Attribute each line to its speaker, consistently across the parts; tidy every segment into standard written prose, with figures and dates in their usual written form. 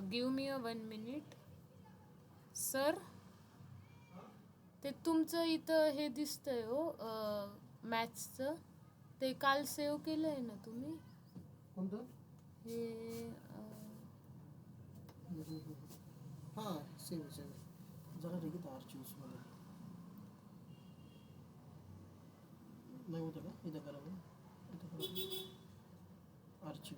Speaker 1: Give me a 1 minute sir. ते तुमचं इथं हे दिसतंय हो मॅथ्सचं, ते काल सेव्ह केलं आहे ना तुम्ही?
Speaker 2: कोणतं?
Speaker 1: हे
Speaker 2: हां सेव जरा रेगी आर्चिव्समध्ये नाही होतं का? इथं करा आर्चिव.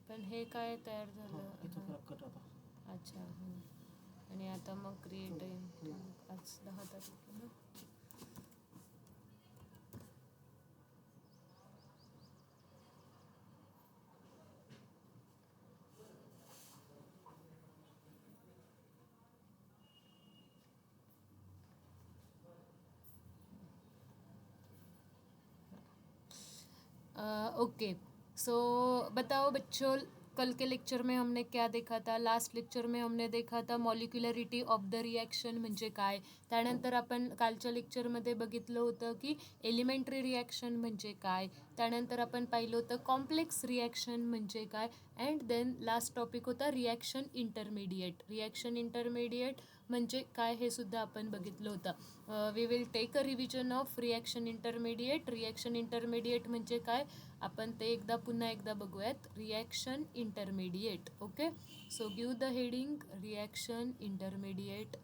Speaker 1: पण हे काय तयार झालं?
Speaker 2: इथं करा कट आता.
Speaker 1: अच्छा. आणि आता मग क्रिएट आज 10 तारीख ना. ओके, सो बताओ बच्चों, कल के लेक्चर में हमने क्या देखा था? लास्ट लेक्चर में हमने देखा था मॉलिक्युलरिटी ऑफ द रिॲक्शन म्हणजे काय. त्यानंतर आपण कालच्या लेक्चरमध्ये बघितलं होतं की एलिमेंटरी रिॲक्शन म्हणजे काय. त्यानंतर आपण पाहिलं होतं कॉम्प्लेक्स रिॲक्शन म्हणजे काय. अँड देन लास्ट टॉपिक होता रिॲक्शन इंटरमिडिएट. रिॲक्शन इंटरमिडिएट म्हणजे काय हे सुद्धा आपण बघितलं होतं. We will take a revision of reaction intermediate. Reaction intermediate म्हणजे काय आपण ते पुन्हा एकदा बघूयात. Reaction intermediate. Okay, so give the heading reaction intermediate.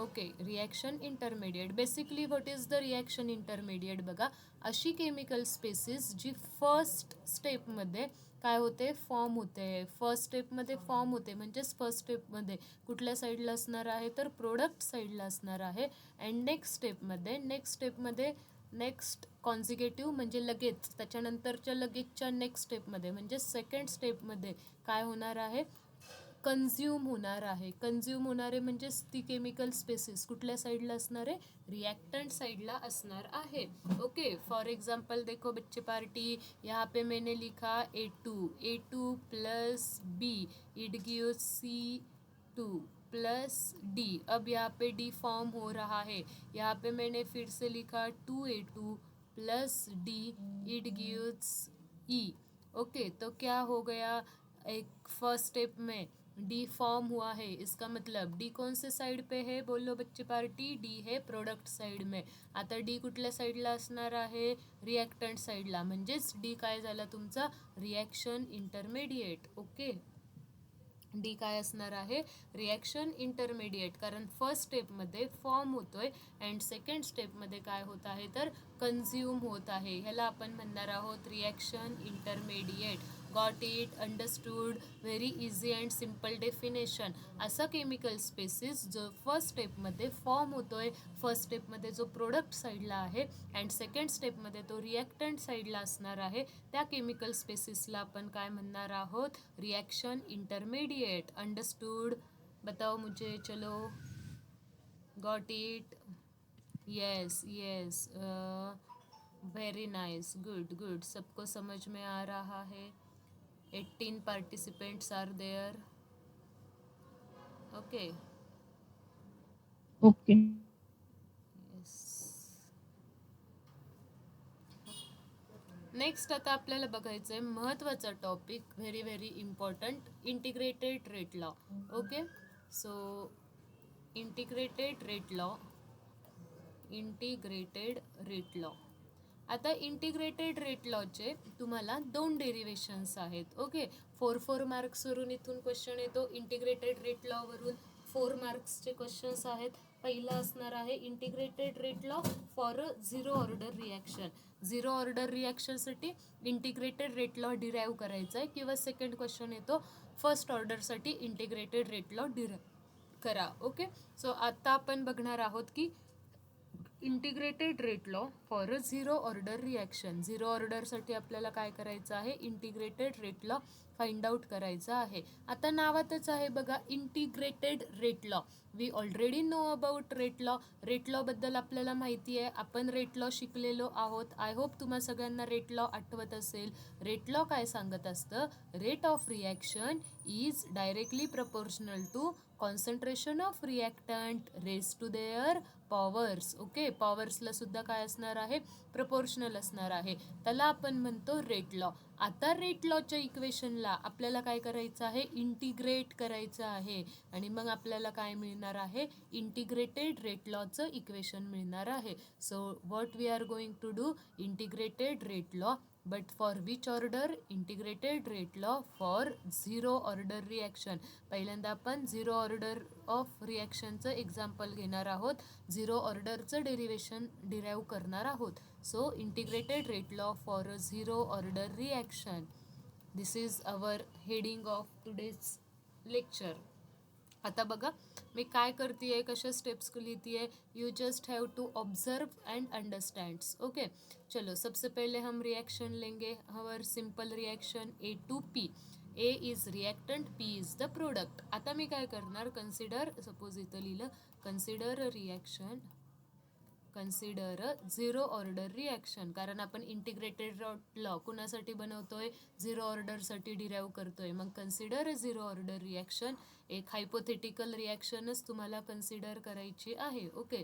Speaker 1: Okay, reaction intermediate. Basically what is the reaction intermediate? बघा, अशी केमिकल स्पेसिस जी फर्स्ट स्टेपमध्ये काय होते, फॉर्म होते. फर्स्ट स्टेपमध्ये फॉर्म होते म्हणजेच फर्स्ट स्टेपमध्ये कुठल्या साईडला असणार आहे तर प्रोडक्ट साईडला असणार आहे. अँड नेक्स्ट स्टेपमध्ये नेक्स्ट कॉन्झिगेटिव्ह म्हणजे लगेच त्याच्यानंतरच्या लगेचच्या नेक्स्ट स्टेपमध्ये म्हणजे सेकंड स्टेपमध्ये काय होणार आहे, कन्झ्युम होणार आहे. कन्झ्युम होणारे म्हणजेच ती केमिकल स्पेसिस कुठल्या साईडला असणार आहे, रिएक्टेंट साइडला असणार आहे. ओके, फॉर एग्जाम्पल देखो बच्चे पार्टी, यहाँ पे मैंने लिखा A2 plus B, it gives C2 plus D. अब यहाँ पे D फॉर्म हो रहा है. यहाँ पे मैंने फिर से लिखा 2A2 plus D, it gives E. Okay, तो क्या हो गया, एक फर्स्ट स्टेप में डी फॉर्म हुआ है. इसका मतलब डी कौन से साइड पे है, बोलो बच्चे पार्टी, डी है प्रोडक्ट साइड में. आता डी कुठल्या साईडला असणार आहे, रिॲक्टंट साईडला. म्हणजेच डी काय झाला तुमचा, रिॲक्शन इंटरमिडिएट. ओके, डी काय असणार आहे, रिॲक्शन इंटरमिडिएट. कारण फर्स्ट स्टेपमध्ये फॉर्म होतोय अँड सेकंड स्टेपमध्ये काय होत आहे तर कन्झ्युम होत आहे. ह्याला आपण म्हणणार आहोत reaction intermediate. Got it, understood, very easy and simple definition. असा केमिकल स्पेसिस जो फर्स्ट स्टेपमध्ये फॉर्म होतोय, फर्स्ट स्टेपमध्ये जो प्रोडक्ट साईडला आहे अँड सेकंड स्टेपमध्ये तो रिॲक्टंट साईडला असणार आहे, त्या केमिकल स्पेसिसला आपण काय म्हणणार आहोत, रिॲक्शन इंटरमिडिएट. अंडरस्टूड, बताओ मुझे, चलो. Got it, yes yes, very nice, good, सबको समझ में आ रहा है. 18 participants are there. Okay. Yes. Next आता आपल्याला बघायचं आहे महत्त्वाचा topic, very very important, integrated rate law. Okay, so integrated rate law. आता इंटिग्रेटेड रेट लॉचे तुम्हाला 2 डेरिवेशन्स आहेत. ओके, 4 मार्क्सवरून इथून क्वेश्चन येतो. इंटिग्रेटेड रेट लॉवरून 4 मार्क्सचे क्वेश्चन्स आहेत. पहिला असणार आहे integrated rate law for a 0 order reaction. 0 order रिॲक्शनसाठी इंटिग्रेटेड रेट लॉ डिराईव्ह करायचा आहे. किंवा सेकंड क्वेश्चन येतो फर्स्ट ऑर्डरसाठी इंटिग्रेटेड रेट लॉ डिराईव्ह करा. ओके, सो आता आपण बघणार आहोत की integrated rate law for a 0 order reaction. 0 ऑर्डरसाठी आपल्याला काय करायचं आहे, integrated rate law find out करायचा आहे. आता नावातच आहे बघा integrated rate law. We already know about rate law. Rate लॉबद्दल आपल्याला माहिती आहे, आपण रेट लॉ शिकलेलो आहोत. आय होप तुम्हा सगळ्यांना रेट लॉ आठवत असेल. रेट लॉ काय सांगत असतं, rate of reaction is directly proportional to concentration of reactant raise to their powers. Okay, पॉवर्सला सुद्धा काय असणार आहे, प्रपोर्शनल असणार आहे. त्याला आपण म्हणतो रेट लॉ. आता रेट लॉच्या इक्वेशनला आपल्याला काय करायचं आहे, इंटिग्रेट करायचं आहे आणि मग आपल्याला काय मिळणार आहे, इंटिग्रेटेड रेट लॉचं इक्वेशन मिळणार आहे. So what we are going to do, integrated rate law. But for which order, integrated rate law for zero order reaction. पहिल्यांदा आपण झिरो ऑर्डर ऑफ रिॲक्शनचं एक्झाम्पल घेणार आहोत, झिरो ऑर्डरचं डेरिवेशन डिराईव्ह करणार आहोत. So integrated rate law for a zero order reaction. This is our heading of today's lecture. आता बघा मी काय करते, कशा स्टेप्स लिखती है, you just have to observe end understands. Okay, चलो सबसे पहले हम रिएक्शन लेंगे. हवर simple reaction A to P. A is reactant, P is the product. आता मी काय करणार, कन्सिडर, सपोज इथं लिहिलं consider reaction, consider zero order reaction. कारण आपण इंटिग्रेटेड लॉ कुणासाठी बनवतोय, झिरो ऑर्डरसाठी डिराईव्ह करतोय. मग कन्सिडर झिरो ऑर्डर रिॲक्शन, एक हायपोथेटिकल रिॲक्शनच तुम्हाला कन्सिडर करायची आहे. ओके,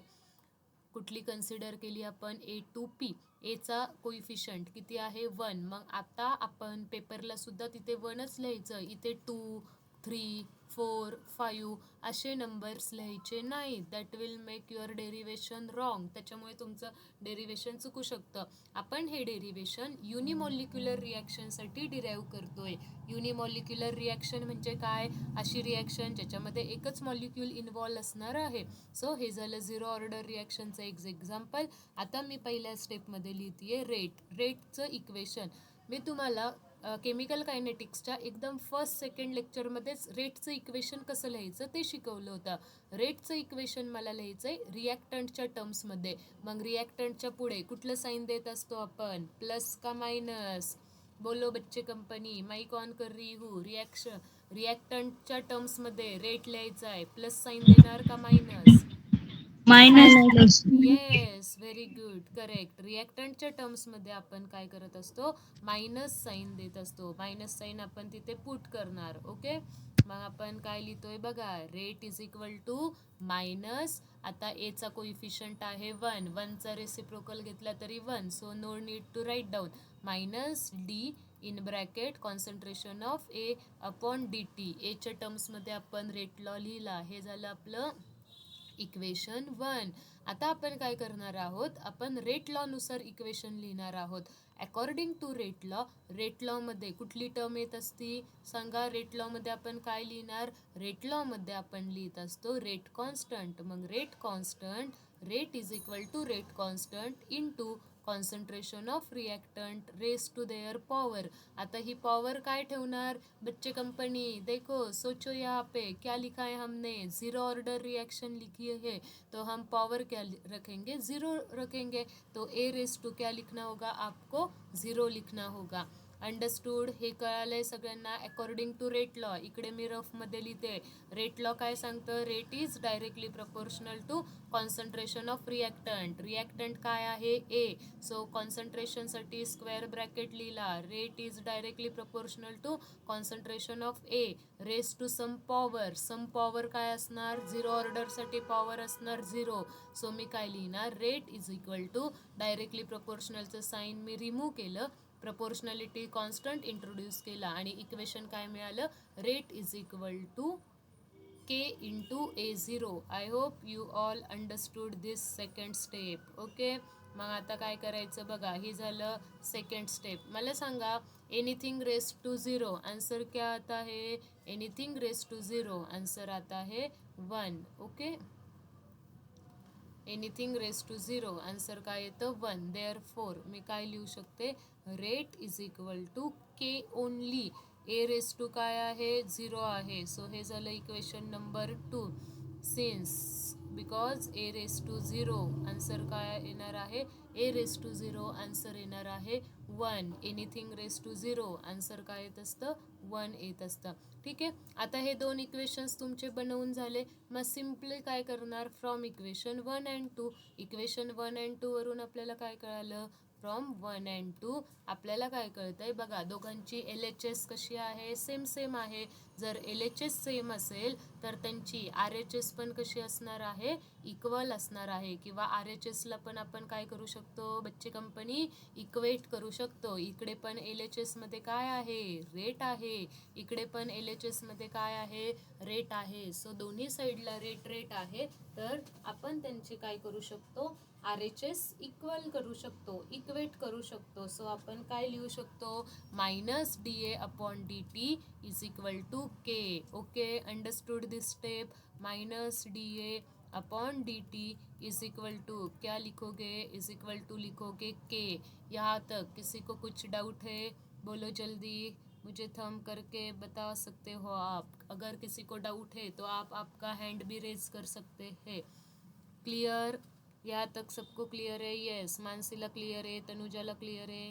Speaker 1: कुठली कन्सिडर केली आपण, A to P. एचा कोइफिशियंट किती आहे, 1. मग आता आपण पेपरला सुद्धा तिथे 1च लिहायचं, इथे 2, 3, 4, 5 असे नंबर्स लिहायचे नाही. That will make your derivation wrong. त्याच्यामुळे तुमचं डेरिवेशन चुकू शकतं. आपण हे डेरिवेशन युनिमॉलिक्युलर रिॲक्शनसाठी डिराईव्ह करतोय. युनिमॉलिक्युलर रिॲक्शन म्हणजे काय, अशी रिॲक्शन ज्याच्यामध्ये एकच मॉलिक्यूल इन्व्हॉल्व असणार आहे. सो हे झालं झिरो ऑर्डर रिॲक्शनचं एक एक्झाम्पल. आता मी पहिल्या स्टेपमध्ये लिहितीये रेटचं इक्वेशन. मी तुम्हाला केमिकल कायनेटिक्सच्या एकदम फर्स्ट सेकंड लेक्चरमध्येच रेटचं इक्वेशन कसं लिहायचं ते शिकवलं होतं. रेटचं इक्वेशन मला लिहायचं आहे रिॲक्टंटच्या टर्म्समध्ये. मग रिॲक्टंटच्या पुढे कुठलं साईन देत असतो आपण, प्लस का मायनस, बोलो बच्चे कंपनी, माइक ऑन कर रही हूँ. रिॲक्टंटच्या टर्म्समध्ये रेट लिहायचा आहे, प्लस साईन देणार का minus,
Speaker 3: minus.
Speaker 1: Yes, very good, correct. रिॲक्टंटच्या टर्म्समध्ये आपण काय करत असतो, मायनस साईन देत असतो. मायनस साईन आपण तिथे पुट करणार. ओके, मग आपण काय लिहितोय बघा, rate is equal to minus, आता एचा कोइफिशियंट आहे 1, 1चा रेसिप्रोकल घेतला तरी 1, so no need to write down, minus D in bracket concentration of A upon D T. एच्या टर्म्समध्ये आपण रेट लॉ लिहिला. हे झालं आपलं इक्वेशन 1. आता आपण काय करणार आहोत, आपण रेट लॉ नुसार इक्वेशन लिहिणार आहोत. अकॉर्डिंग टू रेट लॉमध्ये कुठली टर्म येत असती सांगा. रेट लॉमध्ये आपण काय लिहिणार, रेट लॉमध्ये आपण लिहित असतो रेट कॉन्स्टंट. मग rate constant, rate is equal to rate constant into concentration of reactant raise to their power. आता ही पॉवर काय ठेवणार, बच्चे कंपनी देखो सोचो, यहाँ पे क्या लिखा है हमने, जीरो ऑर्डर रिएक्शन लिखी है, तो हम पावर क्या रखेंगे, जीरो रखेंगे. तो ए रेस टू क्या लिखना होगा, आपको जीरो लिखना होगा. अंडरस्टूड, हे कळालंय सगळ्यांना. अकॉर्डिंग टू रेट लॉ, इकडे मी रफमध्ये लिहिते. रेट लॉ काय सांगतं, rate is directly proportional to concentration of reactant. Reactant काय आहे, ए. सो कॉन्सन्ट्रेशनसाठी स्क्वेअर ब्रॅकेट लिहिला, rate is directly proportional to concentration of A raise to some power. Some power काय असणार, झिरो ऑर्डरसाठी पॉवर असणार 0. सो मी काय लिहिणार, rate is equal to directly प्रपोर्शनलचं साईन मी रिमूव्ह केलं, प्रपोर्शनॅलिटी कॉन्स्टंट इंट्रोड्यूस केला आणि इक्वेशन काय मिळालं, rate is equal to K into A0. I hope you all understood this second step. Okay, मग आता काय करायचं बघा, हे झालं सेकंड स्टेप. मला सांगा, एनिथिंग रेस टू 0, आन्सर क्या आता है, एनिथिंग रेस टू 0, आन्सर आता है 1. Okay, anything raise to 0, answer काय येतं 1. देअरफॉर मी काय लिहू शकते, rate is equal to K only. A raise to काय आहे, 0 आहे. सो हे झालं equation number 2. Since because A raise to 0, answer काय येणार आहे, ए रेस टू 0, आन्सर येणार आहे 1. एनिथिंग रेस टू 0, आन्सर काय येत असतं, 1 येत असतं. ठीक आहे, आता हे 2 इक्वेशन्स तुमचे बनवून झाले. मग सिम्पली काय करणार, from equation 1 and 2, equation 1 and 2 वरून आपल्याला काय कळालं, फ्रॉम 1 and 2. आपल्याला काय कळतंय बघा, दोघांची LHS कशी आहे, सेम आहे. जर LHS सेम असेल तर त्यांची RHS पण कशी असणार आहे, इक्वल असणार आहे. किंवा RHSला पण आपण काय करू शकतो बच्चे कंपनी, इक्वेट करू शकतो. इकडे पण LHS मध्ये काय आहे, रेट आहे. इकडे पण LHS मध्ये काय आहे, रेट आहे. सो दोन्ही साईडला रेट आहे, तर आपण त्यांची काय करू शकतो, RHS इक्वल करू शकतो, इक्वेट करू शकतो. सो आपण काय लिहू शकतो, -dA/dt is equal to K. Okay, understood this step. -dA/dt is equal to क्या लिखोगे, इज इक्वल टू लिखोगे K. यहाँ तक किसी को कुछ डाउट है, बोलो जल्दी, मुझे थम करके बता सकते हो आप. अगर किसी को डाउट है तो आप आपका हैंड भी रेज कर सकते हैं. क्लियर, यहाँ तक सबको क्लियर है? यस, मानसीला क्लियर है, तनुजाला क्लियर है,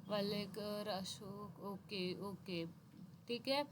Speaker 1: वालेकर, अशोक, ओके, ठीक है.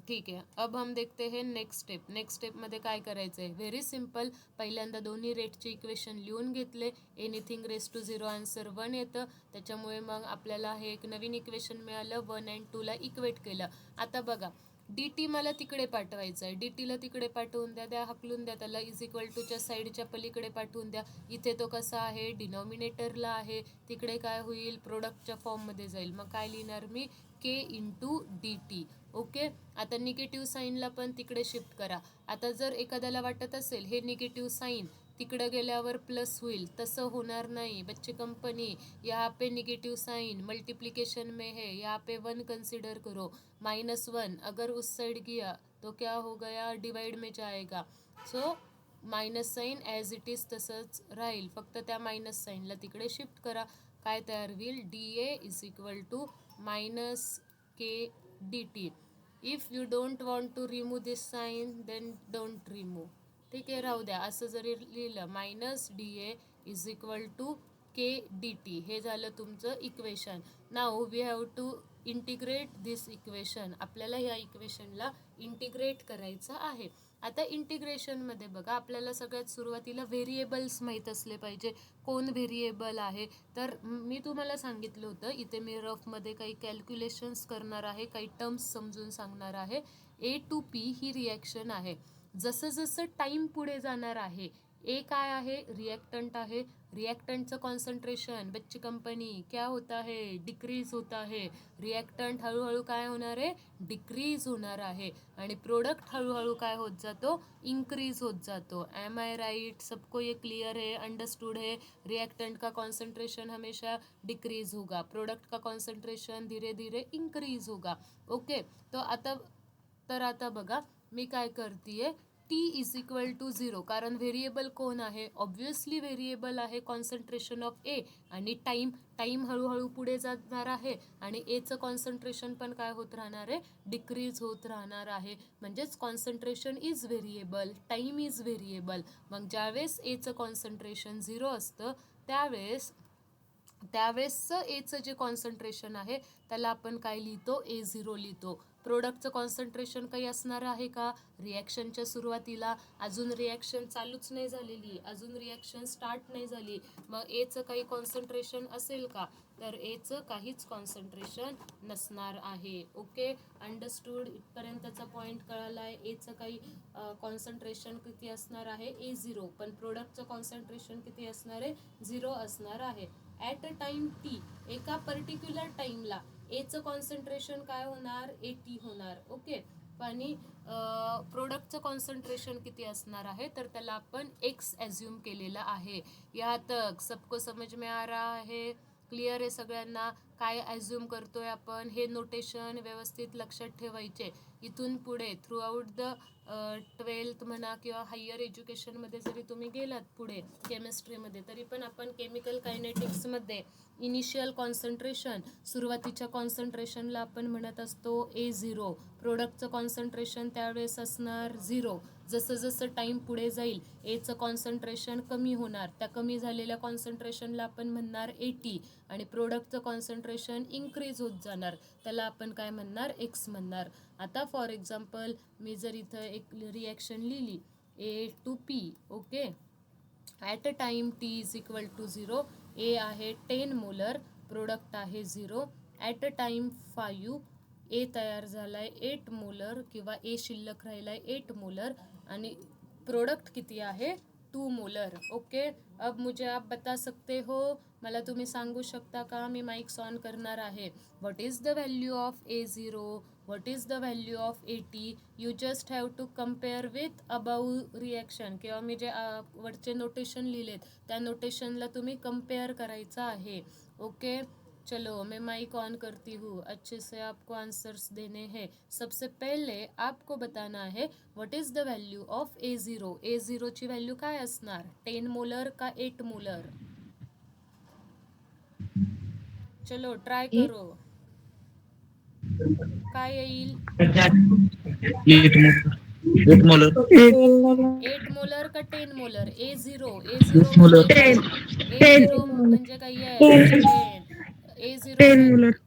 Speaker 1: ठीक आहे, अब हम देखते हैं नेक्स्ट स्टेप. नेक्स्ट स्टेपमध्ये काय करायचं आहे, व्हेरी सिम्पल. पहिल्यांदा दोन्ही रेटचे इक्वेशन लिहून घेतले. एनिथिंग रेस टू 0 आन्सर 1 येतं. त्याच्यामुळे मग आपल्याला हे एक नवीन इक्वेशन मिळालं. 1 and 2ला इक्वेट केलं. आता बघा, dt मला तिकडे पाठवायचं आहे. dtला तिकडे पाठवून द्या, हकलून द्या त्याला. इज इक्वल टूच्या साईडच्या पलीकडे पाठवून द्या. इथे तो कसा आहे, डिनॉमिनेटरला आहे. तिकडे काय होईल, प्रोडक्टच्या फॉर्ममध्ये जाईल. मग काय लिहिणार मी, K इंटू dt. ओके, आता निगेटिव्ह साईनला पण तिकडे शिफ्ट करा. आता जर एखाद्याला वाटत असेल हे निगेटिव्ह साईन तिकडे गेल्यावर प्लस होईल, तसं होणार नाही बच्चे कंपनी. यहाँ पे निगेटिव साइन मल्टीप्लिकेशन में है, यहाँ पे 1 कंसिडर करो. -1 अगर उस साइड गया तो क्या हो गया, डिवाइड में जाएगा. So minus sign as it is तसंच राहील, फक्त त्या मायनस साईनला तिकडे शिफ्ट करा. काय तयार होईल, DA is equal to -K dt. If you don't want to remove this sign then don't remove. ठीक आहे, राहू द्या. असं जरी लिहिलं -DA is equal to K dt, हे झालं तुमचं equation. Now we have to integrate this equation. आपल्याला ह्या इक्वेशनला इंटिग्रेट करायचं आहे. आता इंटिग्रेशनमध्ये बघा, आपल्याला सगळ्यात सुरुवातीला व्हेरिएबल्स माहीत असले पाहिजे. कोण व्हेरिएबल आहे, तर मी तुम्हाला सांगितलं होतं, इथे मी रफमध्ये काही कॅल्क्युलेशन्स करणार आहे, काही टर्म्स समजून सांगणार आहे. A to P he reaction आहे. जसं जसं टाईम पुढे जाणार आहे, ए काय आहे, रिॲक्टंट आहे. रिॲक्टंटचं कॉन्सन्ट्रेशन बच्ची कंपनी क्या होता है, डिक्रीज होता है. रिॲक्टंट हळूहळू काय होणार आहे, डिक्रीज होणार आहे. आणि प्रोडक्ट हळूहळू काय होत जातो, इंक्रीज होत जातो. एम आई राइट, सबको ये क्लियर है, अंडरस्टूड है. रिएक्टेंट का कॉन्सेंट्रेशन हमेशा डिक्रीज होगा, प्रोडक्ट का कॉन्सेंट्रेशन धीरे धीरे इंक्रीज होगा. ओके, तो आता बघा मी काय करते, T इज इक्वल टू 0, कारण व्हेरिएबल कोण आहे, ऑब्व्हियसली व्हेरिएबल आहे कॉन्सन्ट्रेशन ऑफ ए. आणि टाईम हळूहळू पुढे जाणार आहे आणि एचं कॉन्सन्ट्रेशन पण काय होत राहणार आहे, डिक्रीज होत राहणार आहे. म्हणजेच concentration is variable, time is variable. मग ज्यावेळेस एचं कॉन्सन्ट्रेशन 0 असतं त्यावेळेसचं एचं जे कॉन्सन्ट्रेशन आहे त्याला आपण काय लिहितो, A0 लिहितो. प्रोडक्टचं कॉन्सन्ट्रेशन काही असणार आहे का, रिॲक्शनच्या सुरुवातीला अजून रिॲक्शन चालूच नाही झालेली, अजून रिॲक्शन स्टार्ट नाही झाली. मग एचं काही कॉन्सन्ट्रेशन असेल का, तर एचं काहीच कॉन्सन्ट्रेशन नसणार आहे. ओके, अंडरस्टूड, इथपर्यंतचा पॉईंट कळाला आहे. एचं काही कॉन्सन्ट्रेशन किती असणार आहे, A0, पण प्रोडक्टचं कॉन्सन्ट्रेशन किती असणार आहे, 0 असणार आहे. ॲट अ टाईम T, एका पर्टिक्युलर टाईमला एचं कॉन्सन्ट्रेशन काय होणार, 80 होणार. ओके, आणि प्रोडक्टचं कॉन्सन्ट्रेशन किती असणार आहे, तर त्याला आपण X ॲज्युम केलेलं आहे. या तक सबको समज में आ रहा है, क्लिअर आहे सगळ्यांना. काय ॲज्युम करतोय आपण, हे नोटेशन व्यवस्थित लक्षात ठेवायचे. इथून पुढे थ्रू आउट द 12th म्हणा किंवा हायर एज्युकेशनमध्ये जरी तुम्ही गेलात पुढे केमिस्ट्रीमध्ये, तरी पण आपण केमिकल कायनेटिक्समध्ये इनिशियल कॉन्सन्ट्रेशन, सुरुवातीच्या कॉन्सन्ट्रेशनला आपण म्हणत असतो A0. प्रोडक्टचं कॉन्सन्ट्रेशन त्यावेळेस असणार 0. जसं जसं टाईम पुढे जाईल एचं कॉन्सन्ट्रेशन कमी होणार, त्या कमी झालेल्या कॉन्सन्ट्रेशनला आपण म्हणणार 80. आणि प्रोडक्टचं कॉन्सन्ट्रेशन इन्क्रीज होत जाणार, त्याला आपण काय म्हणणार, X म्हणणार. आता फॉर एक्झाम्पल मी जर इथं एक रिॲक्शन लिहिली A to P. Okay, at a time T is equal to 0, A आहे 10 मोलर, प्रोडक्ट आहे 0. ॲट अ टाइम 5 ए तयार झालाय 8 मोलर किंवा ए शिल्लक राहिलाय 8 मोलर आणि प्रोडक्ट किती आहे 2 मोलर. ओके, अब मुझे आप बता सकते हो, मला तुम्ही सांगू शकता का, मी माइक्स ऑन करणार आहे. What is the value of A0, what is the value of AT. You just have to compare with above reaction किंवा मी जे वरचे नोटेशन लिहिलेत त्या नोटेशनला तुम्ही कम्पेअर करायचं आहे. ओके, चलो मैं माइक ऑन करती हूँ, अच्छे से आपको आंसर्स देने हैं. सबसे पहले आपको बताना है what is the value of A0. A0 ची व्हॅल्यू काय असणार, 10 मोलर का 8 मोलर. चलो ट्राय करो, काय येईल.
Speaker 3: 8 मोलर
Speaker 1: 8 मोलर का 10 मोलर. A0
Speaker 3: 8 मोलर
Speaker 1: A0 म्हणजे काय, yes 10. A0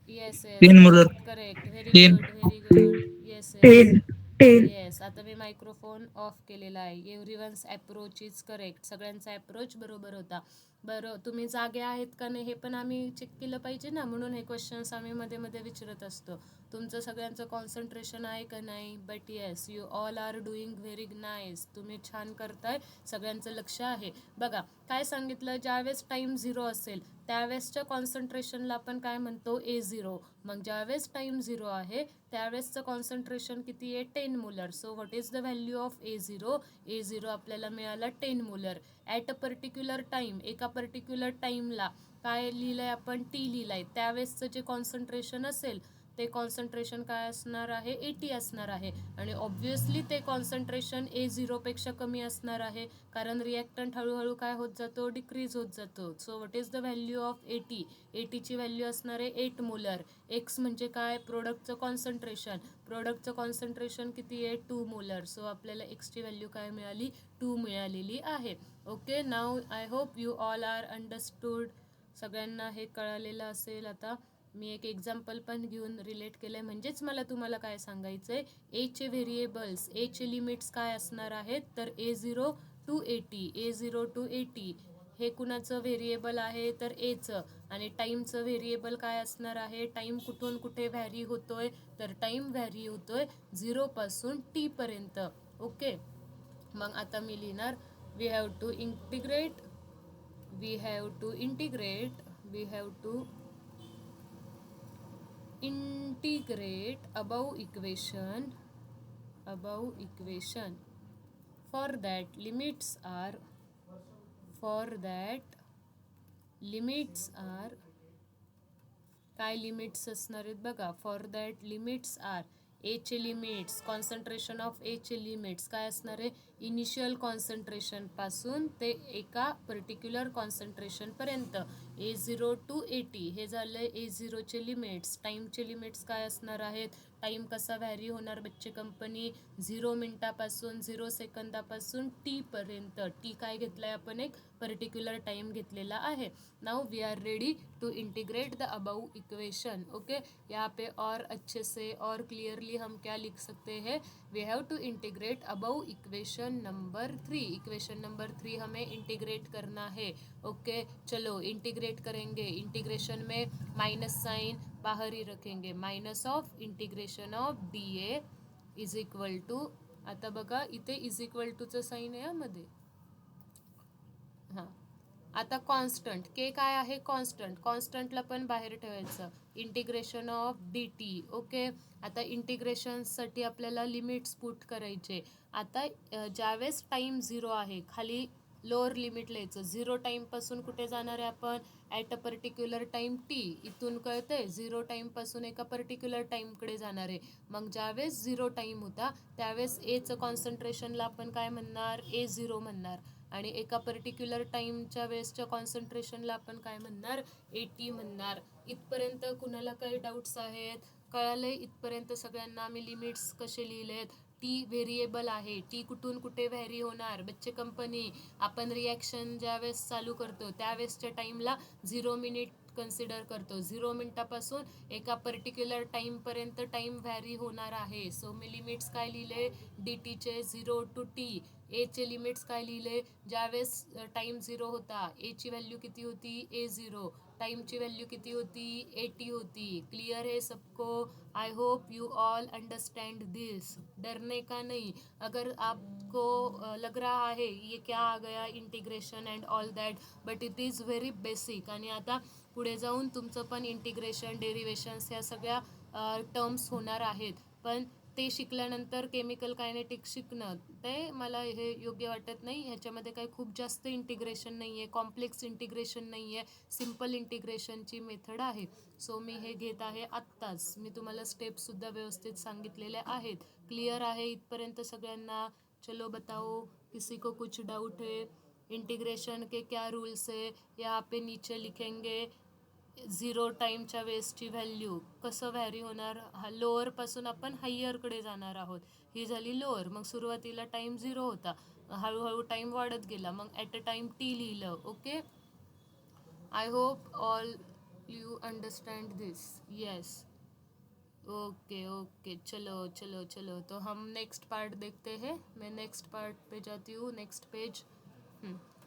Speaker 1: yes yes
Speaker 3: 10 molar
Speaker 1: correct, very
Speaker 3: 10
Speaker 1: good very good. Yes yes yes. आता मी मायक्रोफोन ऑफ केलेला आहे. एव्हरीवन्स अप्रोच इज करेक्ट, सगळ्यांचा अप्रोच बरोबर होता. बरं, तुम्ही जागे आहेत का नाही हे पण आम्ही चेक केलं पाहिजे ना, म्हणून हे क्वेश्चन्स आम्ही मध्ये मध्ये विचारत असतो. तुमचं सगळ्यांचं कॉन्सन्ट्रेशन आहे का नाही. But yes, you all are doing very nice, तुम्ही छान करताय, सगळ्यांचं लक्ष आहे. बघा काय सांगितलं, ज्यावेळेस टाईम 0 असेल त्यावेळेसच्या कॉन्सन्ट्रेशनला आपण काय म्हणतो A0. मग ज्यावेळेस टाईम 0 आहे त्यावेळेसचं कॉन्सन्ट्रेशन किती आहे 10 molar. So what is the value of A0. A0 आपल्याला मिळाला 10 molar. At a particular time, एका पर्टिक्युलर टाईमला काय लिहिलंय आपण, T लिहिलंय, त्यावेळेसचं जे कॉन्सन्ट्रेशन असेल ते कॉन्सन्ट्रेशन काय असणार आहे 80 असणार आहे. आणि ऑब्व्हियसली ते कॉन्सन्ट्रेशन A0 पेक्षा कमी असणार आहे, कारण रिॲक्टंट हळूहळू काय होत जातो, डिक्रीज होत जातो. So what is the value of AT. ATची व्हॅल्यू असणार आहे 8 मोलर. एक्स म्हणजे काय, प्रोडक्टचं कॉन्सन्ट्रेशन. प्रोडक्टचं कॉन्सन्ट्रेशन किती आहे 2 मोलर. सो आपल्याला एक्सची व्हॅल्यू काय मिळाली 2 मिळालेली आहे. Okay, now I hope you all are understood, सगळ्यांना हे कळालेलं असेल. आता मी एक एक्झाम्पल पण घेऊन रिलेट केलंय, म्हणजेच मला तुम्हाला काय सांगायचंय, एचे व्हेरिएबल्स, एचे लिमिट्स काय असणार आहेत, तर A0 to AT. A0 to AT हे कुणाचं व्हेरिएबल आहे, तर एचं. आणि टाईमचं व्हेरिएबल काय असणार आहे, टाईम कुठून कुठे व्हॅरी होतोय, तर टाईम व्हॅरी होतोय 0 पासून T पर्यंत. ओके, मग आता मी लिहिणार we have to integrate above equation. For that limits are काय लिमिट्स असणार आहेत बघा. फॉर दॅट लिमिट्स आर, एचे लिमिट्स, कॉन्सन्ट्रेशन ऑफ एचे लिमिट्स काय असणार आहे, इनिशियल कॉन्सन्ट्रेशन पासून ते एका पर्टिक्युलर कॉन्सन्ट्रेशन पर्यंत. A0 टू AT हे झालं A0 चे लिमिट्स. टाईमचे लिमिट्स काय असणार आहेत, टाईम कसा व्हॅरी होणार बच्चे कंपनी, 0 मिनिटापासून 0 सेकंदापासून T पर्यंत. T काय घेतलाय आपण, एक पर्टिक्युलर टाइम घेतलेला आहे. Now we are ready to integrate the above equation. Okay, यहाँ पे और अच्छे से और क्लियरली हम क्या लिख सकते हैं, we have to integrate above equation number 3. Equation number 3 हमें इंटीग्रेट करना है. ओके, चलो इंटीग्रेट करेंगे. इंटीग्रेशन में माइनस साइन बाहर ही रखेंगे. Minus of integration of DA is equal to, आता बघा इथे इज इक्वल टूचं साईन आहे यामध्ये. हां, आता कॉन्स्टंट के काय आहे, कॉन्स्टंटला पण बाहेर ठेवायचं. Integration of DT. ओके, आता इंटिग्रेशनसाठी आपल्याला लिमिट्स पुट करायचे. आता ज्यावेळेस टाईम 0 आहे, खाली लोअर लिमिट लिहायचं. 0 टाईमपासून कुठे जाणार आहे आपण, at a particular time T. इथून कळतंय 0 टाईमपासून एका पर्टिक्युलर टाईमकडे जाणार आहे. मग ज्यावेळेस 0 टाईम होता त्यावेळेस एचं कॉन्सन्ट्रेशनला आपण काय म्हणणार, A0 म्हणणार. आणि एका पर्टिक्युलर टाईमच्या वेळेसच्या कॉन्सन्ट्रेशनला आपण काय म्हणणार, AT म्हणणार. इथपर्यंत कुणाला काही डाऊट्स आहेत, कळालंय इथपर्यंत सगळ्यांना आम्ही लिमिट्स कसे लिहिलेत. टी व्हेरिएबल आहे, टी कुठून कुठे व्हॅरी होणार बच्चे कंपनी, आपण रिॲक्शन ज्यावेळेस चालू करतो त्यावेळेसच्या टाईमला 0 मिनिट कन्सिडर करतो. 0 मिनिटापासून एका पर्टिक्युलर टाईमपर्यंत टाईम व्हॅरी होणार आहे. सो मी लिमिट्स काय लिहिले, DTचे 0 टू T एचे लिमिट्स काय लिहिले, ज्यावेळेस टाइम 0 होता एची व्हॅल्यू किती होती A0, टाइमची व्हॅल्यू किती होती AT होती. क्लियर है सबको? I hope you all understand this. डरने का नहीं. अगर आपको लग रहा है ये क्या आ गया integration and all that, but it is very basic. आणि आता पुढे जाऊन तुमचं पण इंटिग्रेशन, डेरिवेशन्स ह्या सगळ्या टर्म्स होणार आहेत, पण ते शिकल्यानंतर केमिकल कायनेटिक्स शिकणं ते मला हे योग्य वाटत नाही. ह्याच्यामध्ये काही खूप जास्त इंटिग्रेशन नाही आहे, कॉम्प्लेक्स इंटिग्रेशन नाही आहे, सिम्पल इंटिग्रेशनची मेथड आहे. सो मी हे घेत आहे आत्ताच. मी तुम्हाला स्टेप्ससुद्धा व्यवस्थित सांगितलेल्या आहेत. क्लियर आहे इथपर्यंत सगळ्यांना? चलो बताओ, किसी को कुछ डाउट है? इंटिग्रेशन के क्या रूल्स है? यहाँ पे नीचे लिखेंगे. 0 टाईमच्या वेळेसची व्हॅल्यू कसं व्हॅरी होणार, लोअरपासून आपण हायरकडे जाणार आहोत. ही झाली लोअर. मग सुरुवातीला टाईम 0 होता, हळूहळू टाईम वाढत गेला, मग ॲट अ टाईम टी लिहिलं. Okay, I hope all you understand this. Yes, okay okay, चलो चलो चलो. तो हम नेक्स्ट पार्ट देखते हैं. मैं नेक्स्ट पार्ट पे जाती हूँ, नेक्स्ट पेज.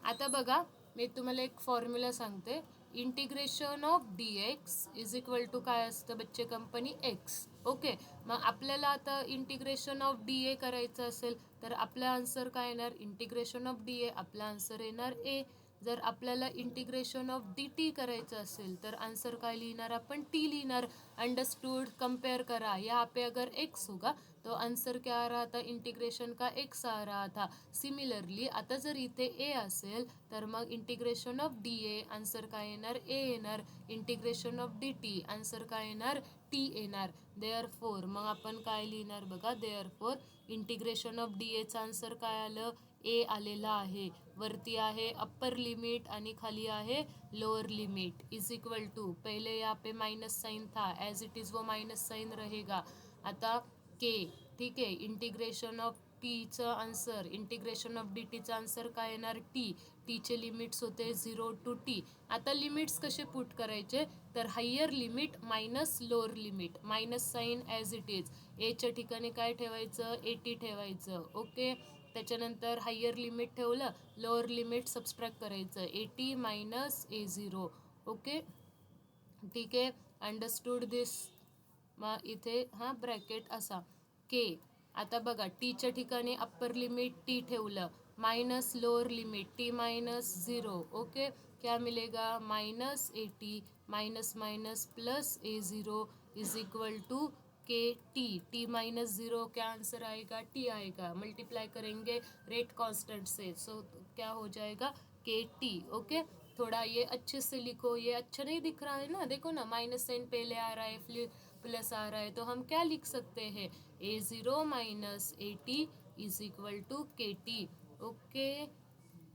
Speaker 1: आता बघा, मी तुम्हाला एक फॉर्म्युला सांगते. Integration of D X is equal to काय असतं बच्चे, कंपनी एक्स. ओके, मग आपल्याला आता इंटिग्रेशन ऑफ डी ए करायचं असेल तर आपला आन्सर काय येणार, इंटिग्रेशन ऑफ डी ए, आपला आन्सर येणार ए. जर आपल्याला इंटिग्रेशन ऑफ डी टी करायचं असेल तर आंसर काय लिहिणार आपण, टी लिहिणार. अंडरस्टूड? कंपेयर करा. यहाँ पे अगर एक्स होगा तो आंसर क्या आ रहा था, इंटिग्रेशन का एक्स आ रहा था. सिमिलरली आता जर इथे ए असेल तर मग integration of D A answer काय येणार, ए येणार. Integration of D T answer काय येणार, टी येणार. देअरफोर मग आपण काय लिहिणार बघा, देअरफोर इंटिग्रेशन ऑफ डी एचं आन्सर काय आलं, ए आलेला आहे. वरती आहे अप्पर लिमिट आणि खाली आहे lower limit. Is equal to, पहले यहाँ पे माइनस साइन था, एज इट इज वो माइनस साइन रहेगा. आता के, ठीक आहे. इंटिग्रेशन ऑफ टीचं आन्सर, इंटिग्रेशन ऑफ डी टीचं आन्सर काय येणार, टी. टीचे लिमिट्स होते 0 टू टी. आता लिमिट्स कसे पुट करायचे, तर higher limit minus lower limit, minus sign as it is. एच्या ठिकाणी काय ठेवायचं, एटी ठेवायचं. ओके, त्याच्यानंतर हायर लिमिट ठेवलं, लोअर लिमिट सबस्ट्रॅक्ट करायचं, एटी मायनस A0. ओके, ठीक आहे. अंडरस्टूड दिस? मग इथे हा ब्रॅकेट असा के. आता बघा, टीच्या ठिकाणी अप्पर लिमिट टी ठेवलं, minus lower limit T minus 0. Okay, क्या मिलेगा, minus AT minus minus plus A0 is equal to K T. T minus 0 क्या आंसर आएगा, टी आएगा. मल्टीप्लाई करेंगे रेट कांस्टेंट से, सो क्या हो जाएगा, के टी. ओके, थोड़ा ये अच्छे से लिखो, ये अच्छा नहीं दिख रहा है ना, देखो ना माइनस साइन पहले आ रहा है फिर प्लस आ रहा है, तो हम क्या लिख सकते हैं, A0 minus AT is equal to K T. Okay,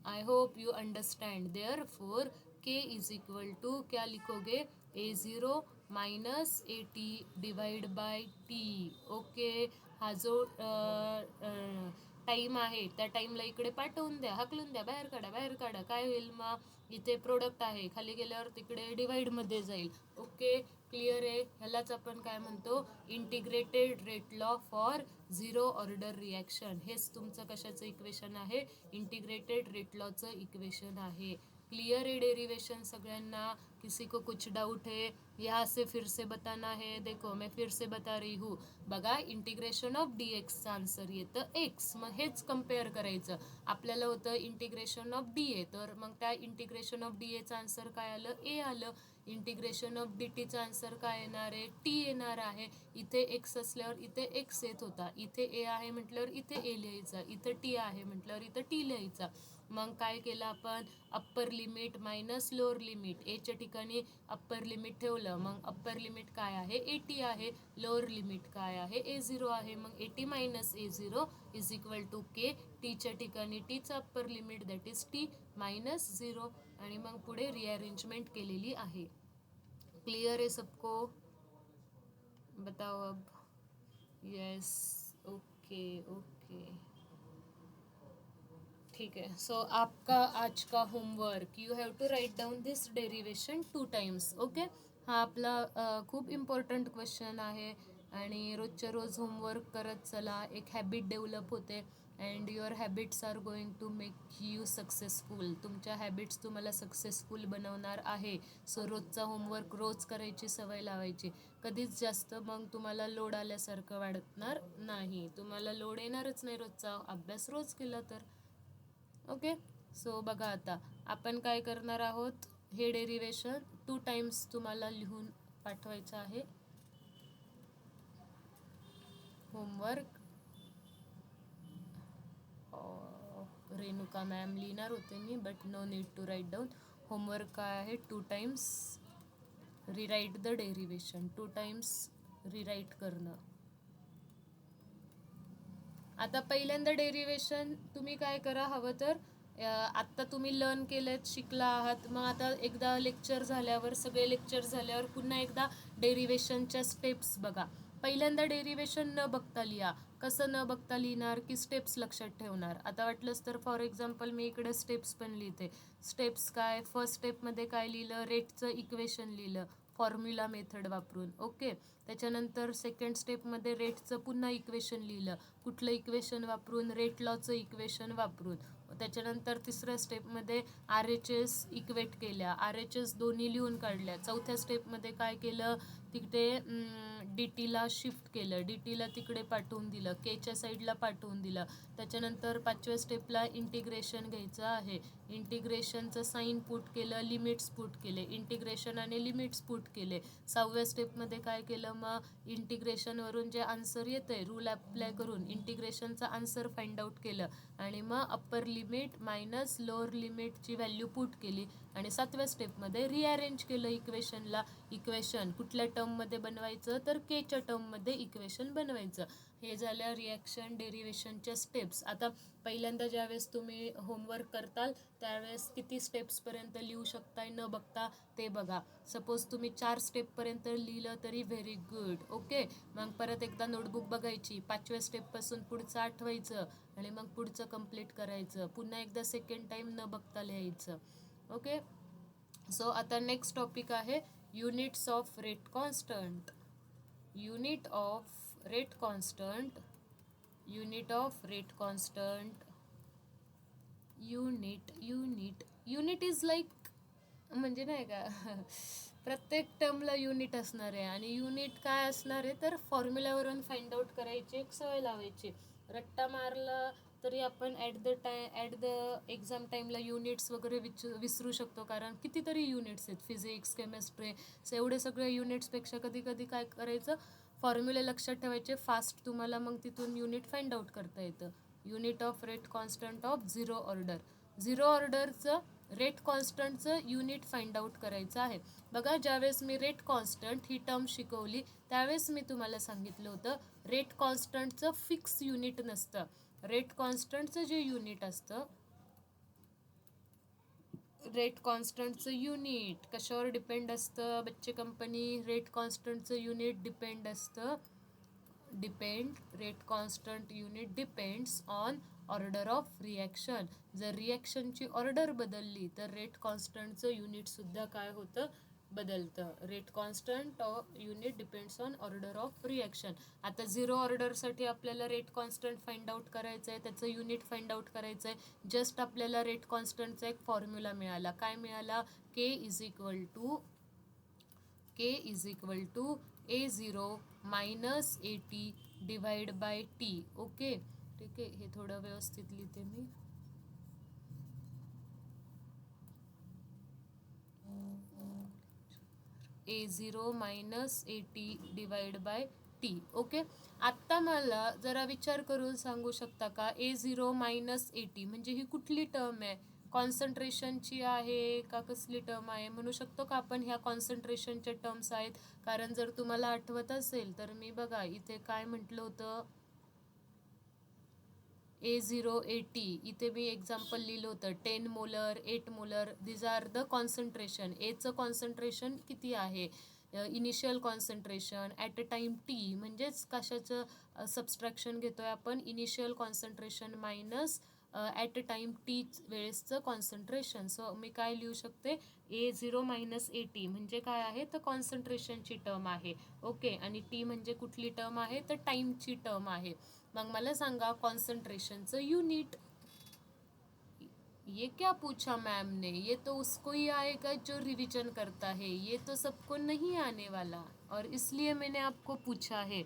Speaker 1: I hope you understand. Therefore K is equal to क्या लिखोगे, A0 minus AT divide by T. Okay, हा जो टाईम आहे त्या टाईमला इकडे पाठवून द्या, हाकलून द्या, बाहेर काढा बाहेर काढा. काय होईल मग, इथे प्रोडक्ट आहे, खाली गेल्यावर तिकडे डिवाइडमध्ये जाईल. ओके, क्लिअर आहे. ह्यालाच आपण काय म्हणतो, integrated rate law for 0 order reaction. हेच तुमचं कशाचं इक्वेशन आहे, इंटिग्रेटेड रेट लॉचं इक्वेशन आहे. क्लियर है डेरिवेशन सगळ्यांना? किसी को कुछ डाउट है, यहाँ से फिर से बताना है. देखो मैं फिर से बता रही हूँ. बघा, इंटिग्रेशन ऑफ डी एक्सचं आन्सर येतं एक्स. मग हेच कम्पेअर करायचं. आपल्याला होतं इंटिग्रेशन ऑफ डी ए, तर मग त्या इंटिग्रेशन ऑफ डी एचं आन्सर काय आलं, ए आलं. इंटिग्रेशन ऑफ डी टीचं आन्सर काय येणार आहे, टी येणार आहे. इथे एक्स असल्यावर इथे एक्स येत होता, इथे ए आहे म्हटल्यावर इथे ए लिहायचा, इथे टी आहे म्हटल्यावर इथं टी लिहायचा. मग काय केलं आपण, upper limit minus lower limit, एच्या ठिकाणी अप्पर लिमिट ठेवलं, मग अप्पर लिमिट काय आहे, एटी आहे. लोअर लिमिट काय आहे, A0 आहे. मग AT minus A0 is equal to K. टीच्या ठिकाणी टीचं upper limit that is T minus 0. आणि मग पुढे रिअरेंजमेंट केलेली आहे. क्लियर है सबको? बताओ अब. यस, ओके ओके, ठीक है. सो आपका आज का homework, you have to write down this derivation 2 times. Okay, हा आपला खूप इम्पॉर्टंट क्वेश्चन आहे आणि रोजच्या रोज होमवर्क करत चला, एक हॅबिट डेव्हलप होते. And your habits are going to make you successful. तुमच्या हॅबिट्स तुम्हाला सक्सेसफुल बनवणार आहे. सो रोजचा होमवर्क रोज करायची सवय लावायची. कधीच जास्त मग तुम्हाला लोड आल्यासारखं वाटणार नाही. तुम्हाला लोड येणारच नाही रोजचा अभ्यास रोज केला तर. ओके, सो बघा आता आपण काय करणार आहोत. हे डेरिवेशन 2 टाइम्स तुम्हाला लिहून पाठवायचं आहे. होमवर्क रेणुका मॅम लिहिणार होते मी, but no need to write down. Homework काय आहे, 2 times rewrite the derivation. 2 times rewrite करणं. आता पहिल्यांदा डेरिवेशन तुम्ही काय करा, हवं तर आत्ता तुम्ही लर्न केलेत, शिकला आहात. मग आता एकदा लेक्चर झाल्यावर, सगळे लेक्चर झाल्यावर पुन्हा एकदा डेरिवेशनच्या स्टेप्स बघा. पहिल्यांदा डेरिवेशन न बघता लिहा. कसं न बघता लिहिणार की स्टेप्स लक्षात ठेवणार. आता वाटलंच तर फॉर एक्झाम्पल मी इकडे स्टेप्स पण लिहिते. स्टेप्स काय, फर्स्ट स्टेपमध्ये काय लिहिलं, रेटचं इक्वेशन लिहिलं फॉर्म्युला मेथड वापरून. ओके, त्याच्यानंतर सेकंड स्टेपमध्ये रेटचं पुन्हा इक्वेशन लिहिलं. कुठलं इक्वेशन वापरून, रेट लॉचं इक्वेशन वापरून. त्याच्यानंतर तिसऱ्या स्टेपमध्ये RHS इक्वेट केल्या, RHS दोन्ही लिहून काढल्या. चौथ्या स्टेपमध्ये काय केलं, तिकडे DTला शिफ्ट केलं, DTला तिकडे पाठवून दिलं, Kच्या साईडला पाठवून दिलं. त्याच्यानंतर 5व्या स्टेपला इंटिग्रेशन घ्यायचं आहे. इंटिग्रेशनचं साईन पुट केलं, लिमिट्स पुट केले, इंटिग्रेशन आणि लिमिट्स पुट केले. 6व्या स्टेपमध्ये काय केलं, मग इंटिग्रेशनवरून जे आन्सर येतं आहे रूल अप्लाय करून इंटिग्रेशनचा आन्सर फाइंड आउट केलं आणि मग अप्पर लिमिट मायनस लोअर लिमिटची व्हॅल्यू पुट केली. आणि 7व्या स्टेपमध्ये रिअरेंज केलं इक्वेशनला. इक्वेशन कुठल्या टर्ममध्ये बनवायचं, तर Kच्या टर्ममध्ये इक्वेशन बनवायचं. हे झाल्या रिॲक्शन डेरिवेशनच्या स्टेप्स. आता पहिल्यांदा ज्यावेळेस तुम्ही होमवर्क करताल त्यावेळेस किती स्टेप्सपर्यंत लिहू शकताय न बघता ते बघा. सपोज तुम्ही 4 स्टेपपर्यंत लिहिलं तरी व्हेरी गुड. ओके, मग परत एकदा नोटबुक बघायची, 5व्या स्टेपपासून पुढचं आठवायचं आणि मग पुढचं कंप्लीट करायचं. पुन्हा एकदा सेकंड टाईम न बघता लिहायचं. ओके, सो आता नेक्स्ट टॉपिक आहे units of rate constant. Unit of rate constant, unit of rate constant, unit is like, म्हणजे नाही का प्रत्येक टर्मला युनिट असणार आहे. आणि युनिट काय असणार आहे, तर फॉर्म्युल्यावरून फाइंड आउट करायची एक सवय लावायची. रट्टा मारला तरी आपण ॲट द एक्झाम टाईमला युनिट्स वगैरे विसरू शकतो, कारण कितीतरी युनिट्स आहेत, फिजिक्स, केमिस्ट्री. सो एवढे सगळे युनिट्सपेक्षा कधी कधी काय करायचं, फॉर्म्युले लक्षात ठेवायचे फास्ट, तुम्हाला मग तिथून युनिट फाइंड आउट करता येतं. Unit of rate constant of 0 order. 0 ऑर्डरचं रेट कॉन्स्टंटचं युनिट फाइंड आउट करायचं आहे. बघा, ज्यावेळेस मी रेट कॉन्स्टंट ही टर्म शिकवली त्यावेळेस मी तुम्हाला सांगितलं होतं रेट कॉन्स्टंटचं फिक्स युनिट नसतं. रेट कॉन्स्टंटचं जे युनिट असतं, रेट कॉन्स्टंटचं युनिट कशावर डिपेंड असतं बच्चे कंपनी, रेट कॉन्स्टंटचं युनिट डिपेंड असतं, rate constant unit depends on order of reaction. जर रिॲक्शनची ऑर्डर बदलली तर रेट कॉन्स्टंटचं युनिटसुद्धा काय होतं, बदलतं. Rate constant unit depends on order of reaction. आता 0 ऑर्डरसाठी आपल्याला रेट कॉन्स्टंट फाइंड आउट करायचं आहे, त्याचं युनिट फाइंड आउट करायचं आहे. जस्ट आपल्याला रेट कॉन्स्टंटचा एक फॉर्म्युला मिळाला. काय मिळाला, K is equal to A0 minus AT divide by T. Okay, ठीक आहे, हे थोडं व्यवस्थित लिहिते मी. A0 minus AT divide by T. Okay, आत्ता मला जरा विचार करून सांगू शकता का, A0 मायनस AT म्हणजे ही कुठली टर्म आहे, कॉन्सन्ट्रेशनची आहे का कसली टर्म आहे? म्हणू शकतो का आपण ह्या कॉन्सन्ट्रेशनच्या टर्म्स आहेत? कारण जर तुम्हाला आठवत असेल तर मी बघा इथे काय म्हटलं होतं, A0 AT, इथे मी एक्झाम्पल लिहिलं होतं 10 molar 8 molar. These are the concentration. एचं कॉन्सन्ट्रेशन किती आहे, initial concentration at a time T, म्हणजेच कशाचं सबस्ट्रॅक्शन घेतो आहे आपण, initial concentration minus at a time T वेळेसचं कॉन्सन्ट्रेशन. सो मी काय लिहू शकते, A0 मायनस AT म्हणजे काय आहे, तर कॉन्सन्ट्रेशनची टर्म आहे. ओके, आणि T म्हणजे कुठली टर्म आहे, तर टाईमची टर्म आहे. मग मला सांगा कॉन्सन्ट्रेशनचं युनिट. ये क्या पूछा मैम ने, ये तो उसको ही आएगा जो रिवीजन करता है, ये तो सबको नहीं आने वाला, और इसलिए मैंने आपको पूछा है.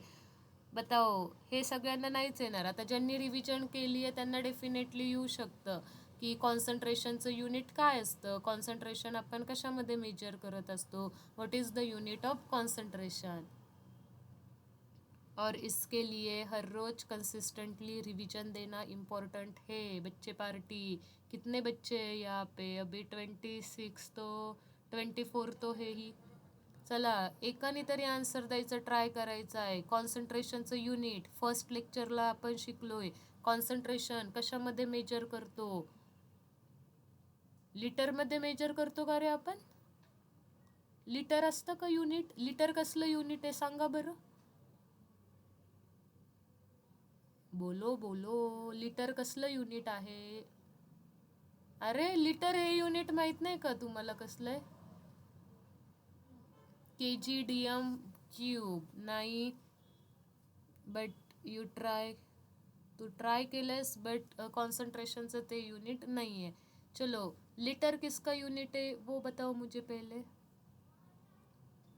Speaker 1: बताओ, हे सगळ्यांना नाहीच येणार. आता ज्यांनी रिव्हिजन केली आहे त्यांना डेफिनेटली येऊ शकतं की कॉन्सन्ट्रेशनचं युनिट काय असतं, कॉन्सन्ट्रेशन आपण कशामध्ये मेजर करत असतो, what is the unit of concentration. और इसके लिए हर रोज कंसिस्टेंटली रिवीजन देना इम्पोर्टेंट है. बच्चे पार्टी, कितने बच्चे हैं यहाँ पे? अभी 26 तो 24 तो है ही. चला, एकाने तरी आन्सर द्यायचं ट्राय करायचं आहे. कॉन्सन्ट्रेशनचं युनिट फर्स्ट लेक्चरला आपण शिकलोय. कॉन्सन्ट्रेशन कशामध्ये मेजर करतो? लिटरमध्ये मेजर करतो का रे आपण? लिटर असतं का युनिट? लिटर कसलं युनिट आहे सांगा बरं. बोलो बोलो, लिटर कसलं युनिट आहे? अरे लिटर हे युनिट माहित नाही का तुम्हाला कसलं आहे? kg dm क्यूब नाही, बट तू ट्राय केलंस, बट कॉन्सन्ट्रेशनचं ते युनिट नाही आहे. चलो, लिटर किसका युनिट है वो बताओ मुझे पहले.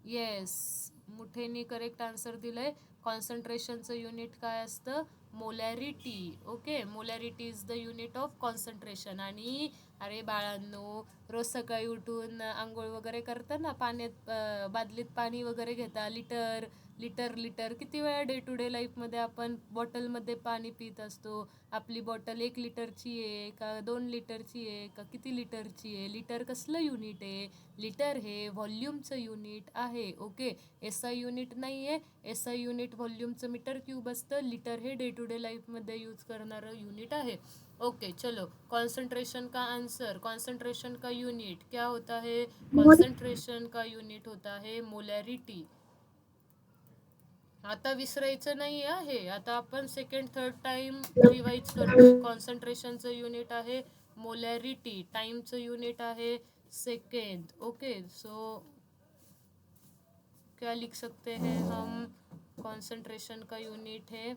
Speaker 1: येस, मुठेनी करेक्ट आन्सर दिलंय. कॉन्सन्ट्रेशनचं युनिट काय असतं? Molarity. Okay, molarity is the unit of concentration. आणि अरे बाळांनो, रोज सकाळी उठून आंघोळ वगैरे करताना पाण्यात बादलीत पाणी वगैरे घेता, लिटर लिटर लिटर किती वेळा डे टू डे लाईफमध्ये आपण बॉटलमध्ये पाणी पित असतो. आपली बॉटल 1 लिटरची आहे का 2 लिटरची आहे का किती लिटरची आहे? लिटर कसलं युनिट आहे? लिटर हे व्हॉल्यूमचं युनिट आहे. ओके, SI युनिट नाही आहे. SI युनिट व्हॉल्यूमचं मीटर क्यूब असतं. लिटर हे डे टू डे लाईफमध्ये यूज करणारं युनिट आहे. ओके, चलो, कॉन्सन्ट्रेशन का आंसर, कॉन्सन्ट्रेशन का यूनिट क्या होता है? कॉन्सन्ट्रेशन का यूनिट होता है मोलॅरिटी. आता विसरायचं नाही आहे. आता आपण सेकंड थर्ड टाइम रिवाइज करतो. कॉन्सन्ट्रेशनचं युनिट आहे मोलॅरिटी, टाइमचं युनिट आहे सेकंड. ओके, सो क्या लिख सकते हैं हम? कॉन्सन्ट्रेशन का यूनिट है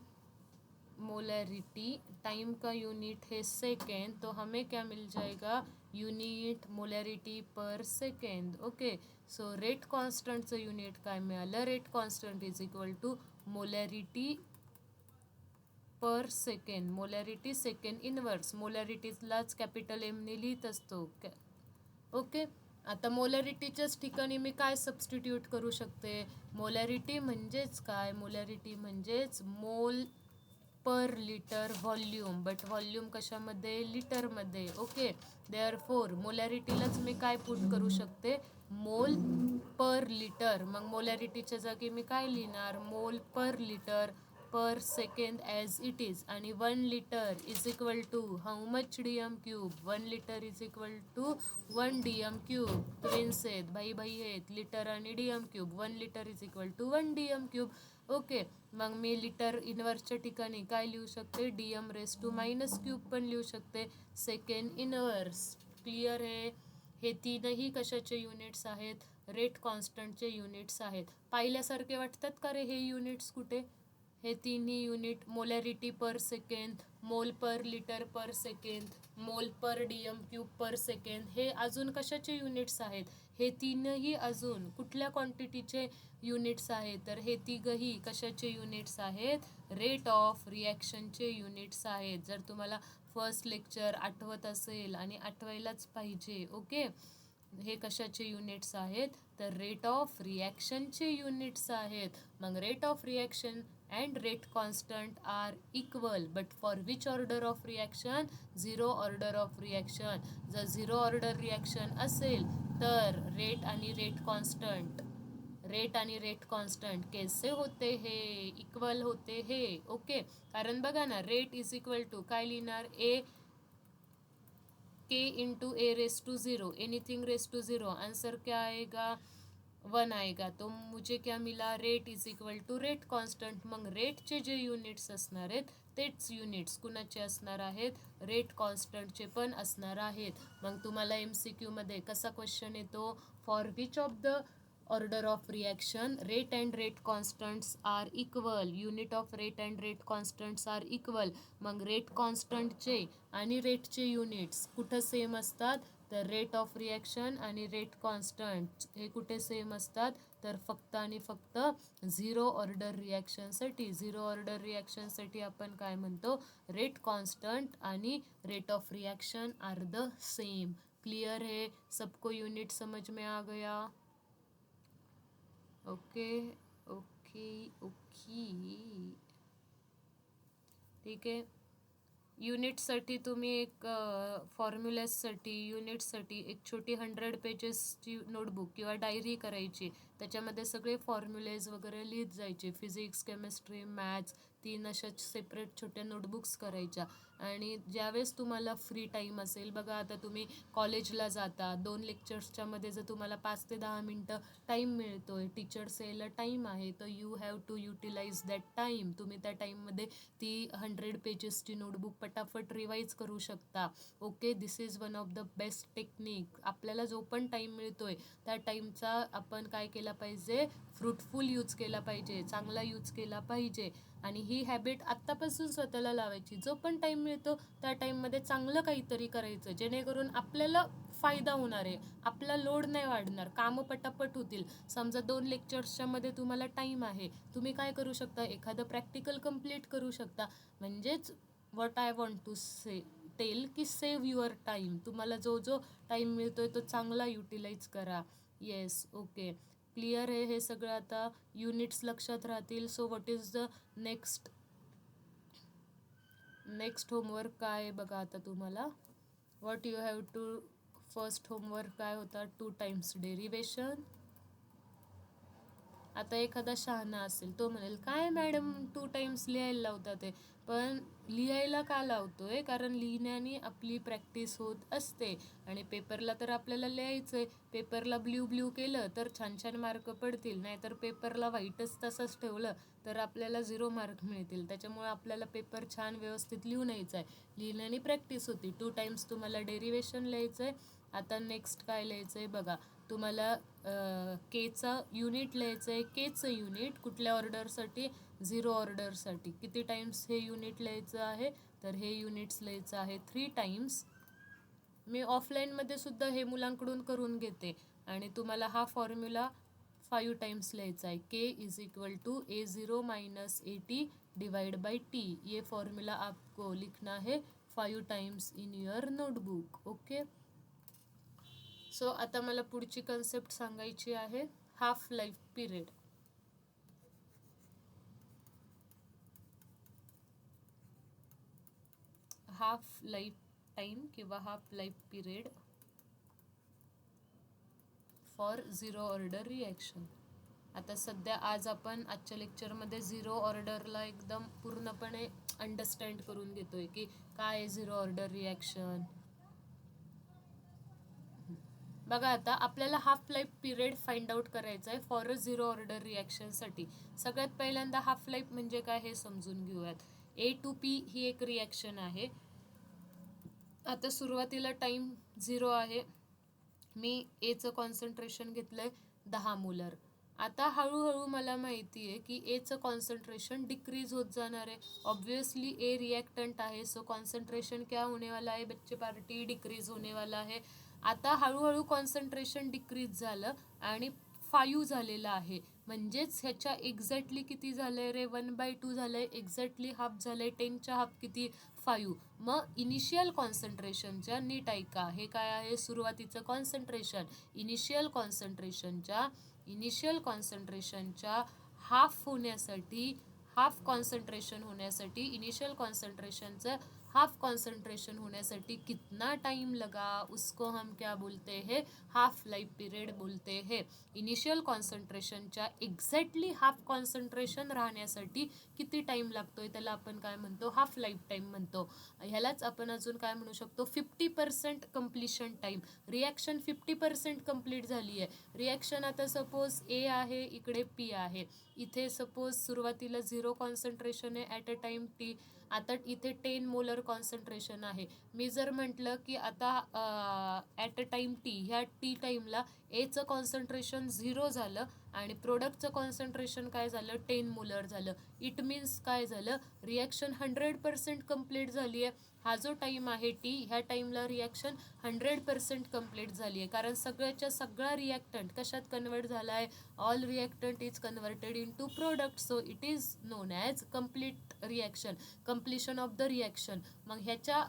Speaker 1: मोलैरिटी, टाइम का यूनिट है सेकेंड, तो हमें क्या मिल जाएगा? Unit molarity per second. Okay, so rate कॉन्स्टंटचं युनिट काय मिळालं? Rate constant is equal to molarity per second. Molarity second inverse, मोलॅरिटीलाच कॅपिटल एमने लिहित असतो. ओके, आता मोलॅरिटीच्याच ठिकाणी मी काय सबस्टिट्यूट करू शकते? मोलॅरिटी म्हणजेच काय? मोलॅरिटी म्हणजेच मोल per litre volume, but volume कशामध्ये? लिटरमध्ये. ओके, देअरफोर मोलॅरिटीलाच मी काय पुट करू शकते? मोल पर लिटर. मग मोलॅरिटीच्या जागी मी काय लिहिणार? Mole per litre per second as it is. आणि 1 litre is equal to how much DM cube? 1 litre is equal to 1 DM cube. Twins आहेत, भाई भाई आहेत, लिटर आणि DM cube. 1 litre is equal to 1 DM cube. Okay, मग मी litre इनवर्सच्या ठिकाणी काय लिहू शकते? DM raise to minus cube पण लिहू शकते. Second inverse. क्लिअर आहे? हे तीनही कशाचे युनिट्स आहेत? रेट कॉन्स्टंटचे युनिट्स आहेत. पाहिल्यासारखे वाटतात का रे हे युनिट्स कुठे? हे तिन्ही युनिट, मोलॅरिटी पर सेकंड, मोल पर लिटर पर सेकंड, मोल पर DM क्यूब पर सेकंड, हे अजून कशाचे युनिट्स आहेत? हे तीनही अजून कुठल्या क्वांटिटीचे युनिट्स आहेत? तर हे तिघही कशाचे युनिट्स आहेत? रेट ऑफ रिॲक्शनचे युनिट्स आहेत. जर तुम्हाला फर्स्ट लेक्चर आठवत असेल, आणि आठवायलाच पाहिजे. ओके, हे कशाचे युनिट्स आहेत? तर रेट ऑफ रिॲक्शनचे युनिट्स आहेत. मग rate of reaction and rate constant are equal, but for which order of reaction? 0 order of reaction. जर 0 order reaction असेल तर रेट आणि रेट कॉन्स्टंट कैसे होते हे? इक्वल होते हे. ओके, कारण बघा ना, रेट इज इक्वल टू काय लिहिणार? k into a raise to 0, anything raise to 0. Answer क्या आएगा? 1 आएगा. तो मुझे क्या मिला? Rate is equal to rate constant. मग रेटचे जे युनिट्स असणार आहेत तेच युनिट्स कुणाचे असणार आहेत? रेट कॉन्स्टंटचे पण असणार आहेत. मग तुम्हाला MCQ मध्ये कसा क्वेश्चन येतो? For which of the order of reaction. Rate and rate constants are equal. Unit of rate and rate constants are equal. मग रेट कॉन्स्टंटचे आणि रेटचे युनिट्स कुठं सेम असतात? तर रेट ऑफ रिॲक्शन आणि रेट कॉन्स्टंट हे कुठे सेम असतात? तर फक्त आणि फक्त झिरो ऑर्डर रिॲक्शनसाठी. झिरो ऑर्डर रिॲक्शनसाठी आपण काय म्हणतो? रेट कॉन्स्टंट आणि rate of reaction are the same. Clear है? सबको यूनिट समझ में आ गया? ओके ओके ओके, ठीक आहे. युनिटसाठी तुम्ही एक फॉर्म्युलेससाठी युनिटसाठी एक छोटी 100 पेजेसची नोटबुक किंवा डायरी करायची. त्याच्यामध्ये सगळे फॉर्म्युलेज वगैरे लिहित जायचे. फिजिक्स, केमिस्ट्री, मॅथ्स 3 अशा सेपरेट छोट्या नोटबुक्स करायच्या. आणि ज्यावेळेस तुम्हाला फ्री टाईम असेल, बघा आता तुम्ही कॉलेजला जाता, 2 लेक्चर्सच्या मध्ये जर तुम्हाला 5 ते 10 मिनटं टाईम मिळतोय, टीचर्स यायला टाईम आहे, तर you have to utilise that time. तुम्ही त्या टाईममध्ये ती 100 पेजेसची नोटबुक पटापट रिवाईज करू शकता. Okay, this is one of the best technique. आपल्याला जो पण टाईम मिळतोय त्या टाईमचा आपण काय केला पाहिजे? फ्रुटफुल यूज केला पाहिजे, चांगला यूज केला पाहिजे. आणि ही हॅबिट आत्तापासून स्वतःला लावायची. जो पण टाईम मिळतो त्या टाईममध्ये चांगलं काहीतरी करायचं, जेणेकरून आपल्याला फायदा होणार आहे, आपला लोड नाही वाढणार, कामं पटापट होतील. समजा 2 लेक्चर्सच्या मध्ये तुम्हाला टाईम आहे, तुम्ही काय करू शकता? एखादं प्रॅक्टिकल कम्प्लीट करू शकता. म्हणजेच what I want to say tell की सेव्ह युअर टाईम. तुम्हाला जो जो टाईम मिळतोय तो चांगला युटिलाइज करा. येस, ओके, क्लिअर आहे हे सगळं. आता युनिट्स लक्षात राहतील. So what is the next homework काय आहे बघा आता तुम्हाला. What you have to first homework काय होता? 2 टाइम्स डेरिवेशन. आता एखादा शहाणा असेल, तो म्हणेल काय मॅडम 2 टाइम्स लिहायला लावतात ते. पण लिहायला का लावतोय? कारण लिहिण्याने आपली प्रॅक्टिस होत असते. आणि पेपरला तर आपल्याला लिहायचं आहे. पेपरला ब्ल्यू केलं तर छान छान मार्क पडतील, नाहीतर पेपरला व्हाईटच तसंच ठेवलं तर आपल्याला 0 मार्क मिळतील. त्याच्यामुळे आपल्याला पेपर छान व्यवस्थित लिहून यायचा आहे. लिहिण्याने प्रॅक्टिस होती. 2 टाइम्स तुम्हाला डेरिवेशन लिहायचं आहे. आता नेक्स्ट काय लिहायचं आहे बघा. तुम्हाला केचं युनिट लिहायचं आहे. केचं युनिट कुठल्या ऑर्डरसाठी? 0 ऑर्डरसाठी. किती टाइम्स हे युनिट लिहायचं आहे? तर हे युनिट्स लिहायचं आहे 3 टाइम्स. मी ऑफलाईनमध्ये सुद्धा हे मुलांकडून करून घेते. आणि तुम्हाला हा फॉर्म्युला 5 टाइम्स लिहायचा आहे. K is equal to A0 minus AT divide by T. ये फॉर्मूला आपको लिखना है 5 times in your notebook. Okay, so आता मला पुढची कन्सेप्ट सांगायची आहे, half life period. Half life time किंवा half life period for 0 order reaction. आता सध्या आज आपण आजच्या लेक्चरमध्ये 0 ऑर्डरला एकदम पूर्णपणे अंडरस्टँड करून घेतोय की काय आहे 0 ऑर्डर रिॲक्शन. बघा आता आपल्याला half life period find out करायचा आहे फॉर अ 0 ऑर्डर रिॲक्शनसाठी. सगळ्यात पहिल्यांदा हाफ लाईफ म्हणजे काय हे समजून घेऊयात. A to P ही एक रिॲक्शन आहे. आता सुरुवातीला टाईम 0 आहे. मी एचं कॉन्सन्ट्रेशन घेतलंय 10 मोलर. आता हळूहळू मला माहिती आहे की एचं कॉन्सन्ट्रेशन डिक्रीज होत जाणार आहे. ऑब्वियसली ए रिॲक्टंट आहे, सो कॉन्सन्ट्रेशन क्या होने वाला आहे बच्चे पार्टी? डिक्रीज होने वाला आहे. आता हळूहळू कॉन्सन्ट्रेशन डिक्रीज झालं आणि 5 झालेलं आहे. म्हणजेच ह्याच्या एक्झॅक्टली किती झालंय रे? 1/2 झालंय. एक्झॅक्टली हाफ झालंय. 10च्या हाफ किती? 5. मग इनिशियल कॉन्सन्ट्रेशनच्या, नीट ऐका, हे काय आहे? सुरुवातीचं कॉन्सन्ट्रेशन. इनिशियल कॉन्सन्ट्रेशनच्या हाफ कॉन्सन्ट्रेशन होण्यासाठी कितना टाइम लगा, उसको हम क्या बोलते हैं? हाफ लाईफ पिरियड बोलते हैं. इनिशियल कॉन्सन्ट्रेशनच्या एक्झॅक्टली हाफ कॉन्सन्ट्रेशन राहण्यासाठी किती टाइम लागतोय त्याला आपण काय म्हणतो? हाफ लाईफ टाईम म्हणतो. ह्यालाच आपण अजून काय म्हणू शकतो? 50% कम्प्लिशन टाईम. रिॲक्शन 50% कम्प्लीट झाली आहे. रिॲक्शन आता सपोज ए आहे, इकडे पी आहे. इथे सपोज सुरुवातीला 0 कॉन्सन्ट्रेशन आहे ॲट अ टाइम T आता इथे 10 मोलर कॉन्सन्ट्रेशन आहे. मी जर म्हटलं की आता ॲट अ टाइम टी, ह्या टी टाईमला एचं कॉन्सन्ट्रेशन 0 झालं आणि प्रोडक्टचं कॉन्सन्ट्रेशन काय झालं 10 मोलर झालं. इट मीन्स काय झालं, रिॲक्शन 100% कंप्लीट झाली आहे. हा जो टाईम आहे टी, ह्या टाईमला रिॲक्शन 100% कंप्लीट झाली आहे, कारण सगळ्याच्या सगळा रिॲक्टंट कशात कन्वर्ट झाला आहे, all reactant is converted into product, so it is known as complete reaction, completion of the reaction. मग ह्याच्या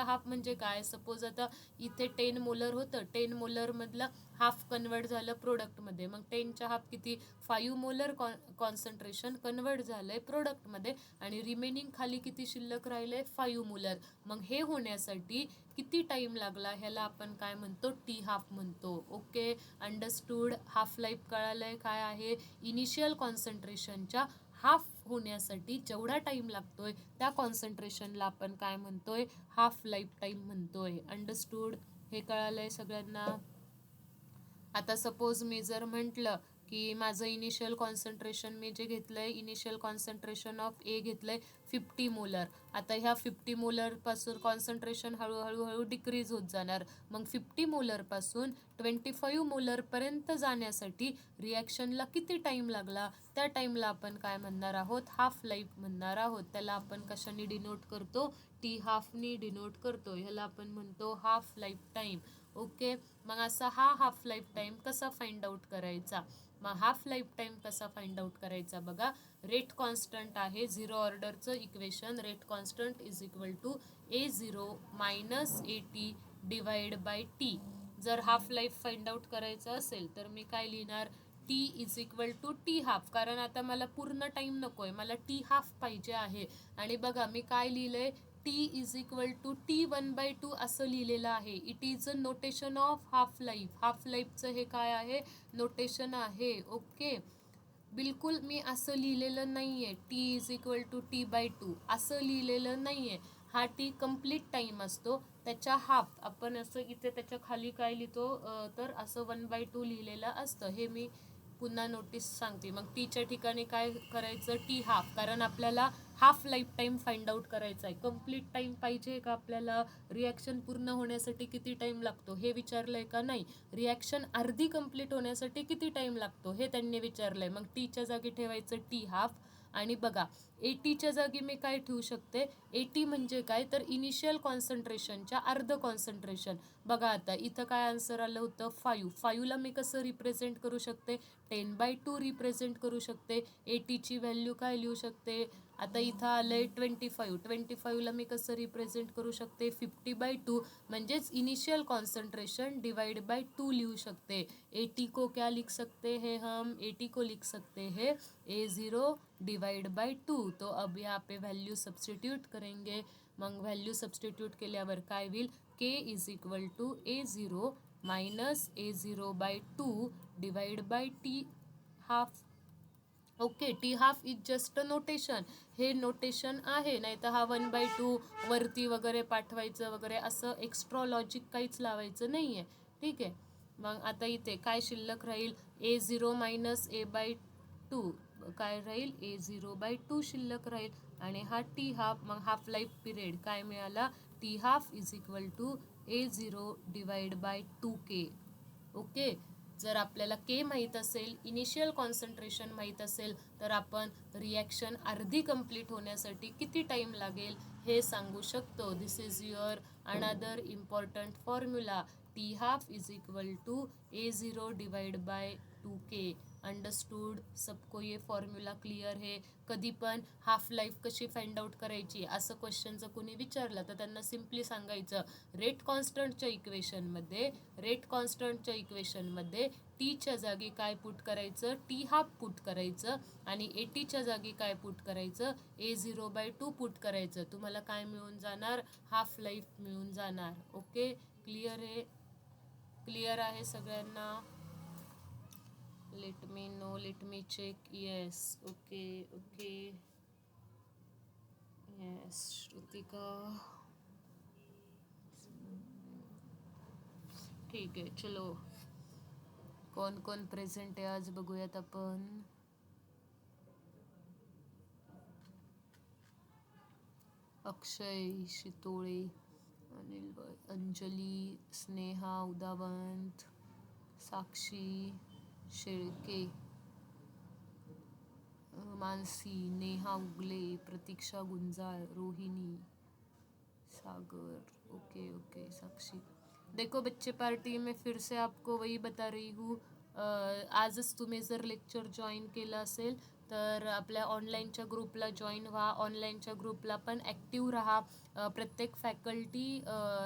Speaker 1: हाफ म्हणजे काय, सपोज आता इथे 10 मोलर होतं, 10 मोलरमधलं हाफ कन्वर्ट झालं प्रोडक्टमध्ये, मग 10च्या हाफ किती, 5 मोलर कॉन्सन्ट्रेशन कन्वर्ट झालं आहे प्रोडक्टमध्ये आणि रिमेनिंग खाली किती शिल्लक राहिले 5 मोलर. मग हे होण्यासाठी किती टाईम लागला, ह्याला आपण काय म्हणतो, टी हाफ म्हणतो. Okay, understood. हाफ लाईफ कळालं आहे काय आहे, इनिशियल कॉन्सन्ट्रेशनच्या हाफ होण्यासाठी जेवढा टाईम लागतोय त्या कॉन्सन्ट्रेशनला आपण काय म्हणतोय, हाफ लाईफ टाईम म्हणतोय. अंडरस्टूड, हे कळालं आहे सगळ्यांना. आता सपोज मी जर म्हटलं की माझं इनिशियल कॉन्सन्ट्रेशन मी जे घेतलं आहे, इनिशियल कॉन्सन्ट्रेशन ऑफ ए घेतलं आहे 50 मोलर. आता ह्या 50 मोलरपासून कॉन्सन्ट्रेशन हळूहळू डिक्रीज होत जाणार. मग 50 मोलरपासून 25 मोलरपर्यंत जाण्यासाठी रिॲक्शनला किती टाईम लागला, त्या टाईमला आपण काय म्हणणार आहोत, हाफ लाईफ म्हणणार आहोत. त्याला आपण कशाने डिनोट करतो, टी हाफनी डिनोट करतो. ह्याला आपण म्हणतो हाफ लाईफ टाईम. ओके, मग असा हा हाफ लाईफ टाईम कसा फाइंड आउट करायचा. मग हाफ लाईफ टाईम कसा फाइंड आउट करायचा बघा, रेट कॉन्स्टंट आहे 0 ऑर्डरचं equation, rate constant is equal to A0 minus AT divide by T. जर हाफ लाईफ फाइंड आउट करायचं असेल तर मी काय लिहिणार, T is equal to T half, कारण आता मला पूर्ण टाईम नको आहे, मला टी हाफ पाहिजे आहे. आणि बघा मी काय लिहिलंय, T is equal to T1/2 असं लिहिलेलं आहे. It is a notation of half life. Half लाईफचं हे काय आहे, नोटेशन आहे. ओके, बिलकुल मी असं लिहिलेलं नाही आहे, T is equal to T/2 असं लिहिलेलं नाही आहे. हा टी कंप्लीट टाईम असतो, त्याच्या हाफ आपण असं इथे त्याच्या खाली काय लिहितो, तर असं 1/2 लिहिलेलं असतं. हे मी पुन्हा नोटीस सांगते. मग टीच्या ठिकाणी काय करायचं, टी हाफ, कारण आपल्याला half life time find out करायचा आहे. कंप्लीट टाईम पाहिजे का आपल्याला, रिॲक्शन पूर्ण होण्यासाठी किती टाईम लागतो हे विचारलंय का, नाही, रिॲक्शन अर्धी कंप्लीट होण्यासाठी किती टाईम लागतो हे त्यांनी विचारलंय. मग टीच्या जागी ठेवायचं टी हाफ. आणि बघा ATच्या जागी मी काय ठेवू शकते, AT म्हणजे काय तर इनिशियल कॉन्सन्ट्रेशनच्या अर्ध कॉन्सन्ट्रेशन. बघा आता इथं काय आन्सर आलं होतं 5ला मी कसं रिप्रेझेंट करू शकते, 10/2 रिप्रेझेंट करू शकते. ATची व्हॅल्यू काय लिहू शकते, आता इथं आलंय 25ला मी कसं रिप्रेझेंट करू शकते, 50/2 म्हणजेच इनिशियल कॉन्सन्ट्रेशन डिवाइड बाय 2 लिहू शकते. AT को क्या लिख सकते हैं हम, AT को लिख सकते हैं A0 डिवाइड बाय 2. तो अब यहाँ पे व्हॅल्यू सबस्टिट्यूट करेंगे. मग व्हॅल्यू सबस्टिट्यूट केल्यावर काय होईल, K is equal to A0 minus A0/2 divide by T half. Okay, T half is just a notation, हे नोटेशन आहे, नाही तर हा 1/2 वरती वगैरे पाठवायचं वगैरे असं एक्स्ट्रा लॉजिक काहीच लावायचं नाही आहे. ठीक आहे, मग आता इथे काय शिल्लक राहील, A0 मायनस A/2 काय राहील, A0/2 शिल्लक राहील. आणि हा टी हाफ, मग हाफ लाईफ पिरियड काय मिळाला, T half is equal to A0 divide by 2K. Okay, जर आपल्याला के माहीत असेल, इनिशियल कॉन्सन्ट्रेशन माहीत असेल, तर आपण रिॲक्शन अर्धी कंप्लीट होण्यासाठी किती टाईम लागेल हे सांगू शकतो. This is your another important formula, T half is equal to A0 divide by 2K. Understood, सबको ये फॉर्म्युला क्लिअर है. कधी पण हाफ लाईफ कशी फाइंड आउट करायची असं क्वेश्चन जर कोणी विचारलं तर त्यांना सिम्पली सांगायचं, रेट कॉन्स्टंटच्या इक्वेशनमध्ये टीच्या जागी काय पुट करायचं, टी हाफ पुट करायचं आणि ATच्या जागी काय पुट करायचं, A0/2 पुट करायचं. तुम्हाला काय मिळून जाणार, हाफ लाईफ मिळून जाणार. ओके, क्लिअर आहे सगळ्यांना. Let me know, let me check. Yes, okay, yes Shrutika, ठीक आहे. चलो, कोण कोण प्रेझेंट आहे आज बघूयात आपण. अक्षय शितोळे, अनिल अंजली, स्नेहा उदावंत, साक्षी शेळके, मानसी, नेहा उगले, प्रतीक्षा गुंजाळ, रोहिणी, सागर। ओके ओके साक्षी। देखो बच्चे, पार्टी में फिर से आपको वही बता रही हूँ, आजच तुम्ही जर लेक्चर जॉईन केलं असेल तर आपल्या ऑनलाईनच्या ग्रुपला जॉईन व्हा, ऑनलाईनच्या ग्रुपला पण ॲक्टिव्ह राहा. प्रत्येक फॅकल्टी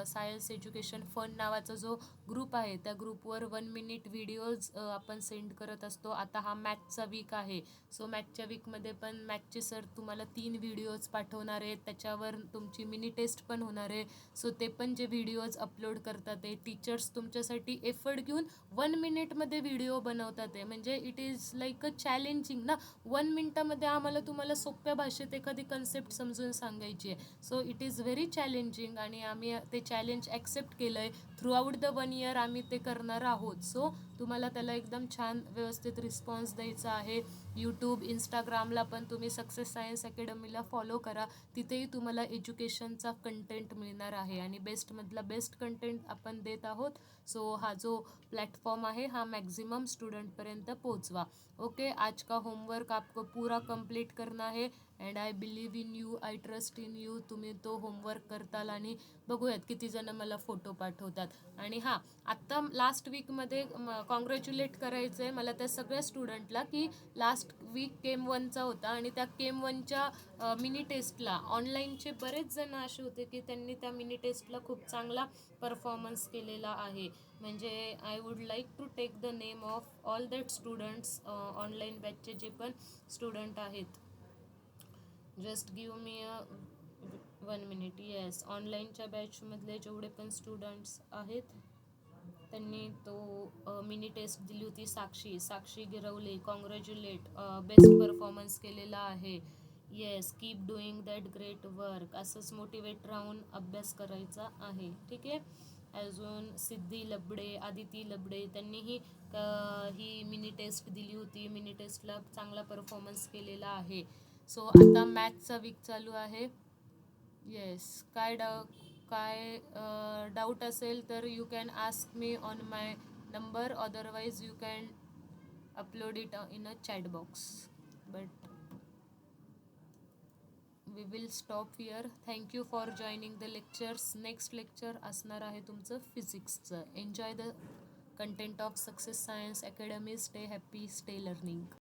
Speaker 1: सायन्स एज्युकेशन फन नावाचा जो ग्रुप आहे त्या ग्रुपवर 1 मिनिट व्हिडिओज आपण सेंड करत असतो. आता हा मॅथचा वीक आहे, सो मॅथच्या वीकमध्ये पण मॅथचे सर तुम्हाला 3 व्हिडिओज पाठवणार आहेत, त्याच्यावर तुमची मिनी टेस्ट पण होणार आहे. सो ते पण जे व्हिडिओज अपलोड करतात ते टीचर्स तुमच्यासाठी एफर्ट घेऊन 1 मिनिटमध्ये व्हिडिओ बनवतात आहे. म्हणजे it is like a challenging ना, 1 मिनिटामध्ये आम्हाला तुम्हाला सोप्या भाषेत एखादी कन्सेप्ट समजून सांगायची आहे. So it is very challenging आणि आम्ही ते चॅलेंज ॲक्सेप्ट केलं आहे. थ्रू आऊट द 1 इयर आम्ही ते करणार आहोत. सो तुम्हाला त्याला एकदम छान व्यवस्थित रिस्पॉन्स द्यायचा आहे. यूट्यूब, इंस्टाग्रामला पण तुम्ही सक्सेस सायन्स अकॅडमीला फॉलो करा, तिथेही तुम्हाला एज्युकेशनचा कंटेंट मिळणार आहे आणि बेस्टमधला बेस्ट कंटेंट आपण देत आहोत. सो हा जो प्लॅटफॉर्म आहे हा मॅक्झिमम स्टुडंटपर्यंत पोहोचवा. ओके, आज का होमवर्क आपको पूरा कंप्लीट करना है and I believe in you, I trust in you. तुम्ही तो होमवर्क करताल आणि बघूयात किती जण मला फोटो पाठवतात. आणि हां, आत्ता लास्ट वीकमध्ये कॉंग्रॅच्युलेट करायचं आहे मला त्या सगळ्या स्टुडंटला की लास्ट वीक केम 1चा होता आणि त्या केम 1च्या मिनी टेस्टला ऑनलाईनचे बरेच जण असे होते की त्यांनी त्या मिनी टेस्टला खूप चांगला परफॉर्मन्स केलेला आहे. म्हणजे I would like to take the name of all that students, online बॅचचे जे पण स्टुडंट आहेत. Just give me a 1 minute. Yes, ऑनलाईनच्या बॅचमधले जेवढे पण स्टुडंट्स आहेत त्यांनी तो मिनी टेस्ट दिली होती. साक्षी गिरवले, कॉंग्रॅच्युलेट, बेस्ट परफॉर्मन्स केलेला आहे. Yes, keep doing that great work. असंच मोटिवेट राहून अभ्यास करायचा आहे, ठीक आहे. अजून सिद्धी लबडे, आदिती लबडे, त्यांनीही ही मिनी टेस्ट दिली होती. मिनी टेस्टला चांगला परफॉर्मन्स केलेला आहे. सो आता मॅथचा वीक चालू आहे. येस, काय डाऊट असेल तर you can ask me on my number, otherwise you can upload it in a chat box. But we will stop here. Thank you for joining the lectures. Next lecture असणार आहे तुमचं फिजिक्सचं. Enjoy the content of success science academy. Stay happy, stay learning.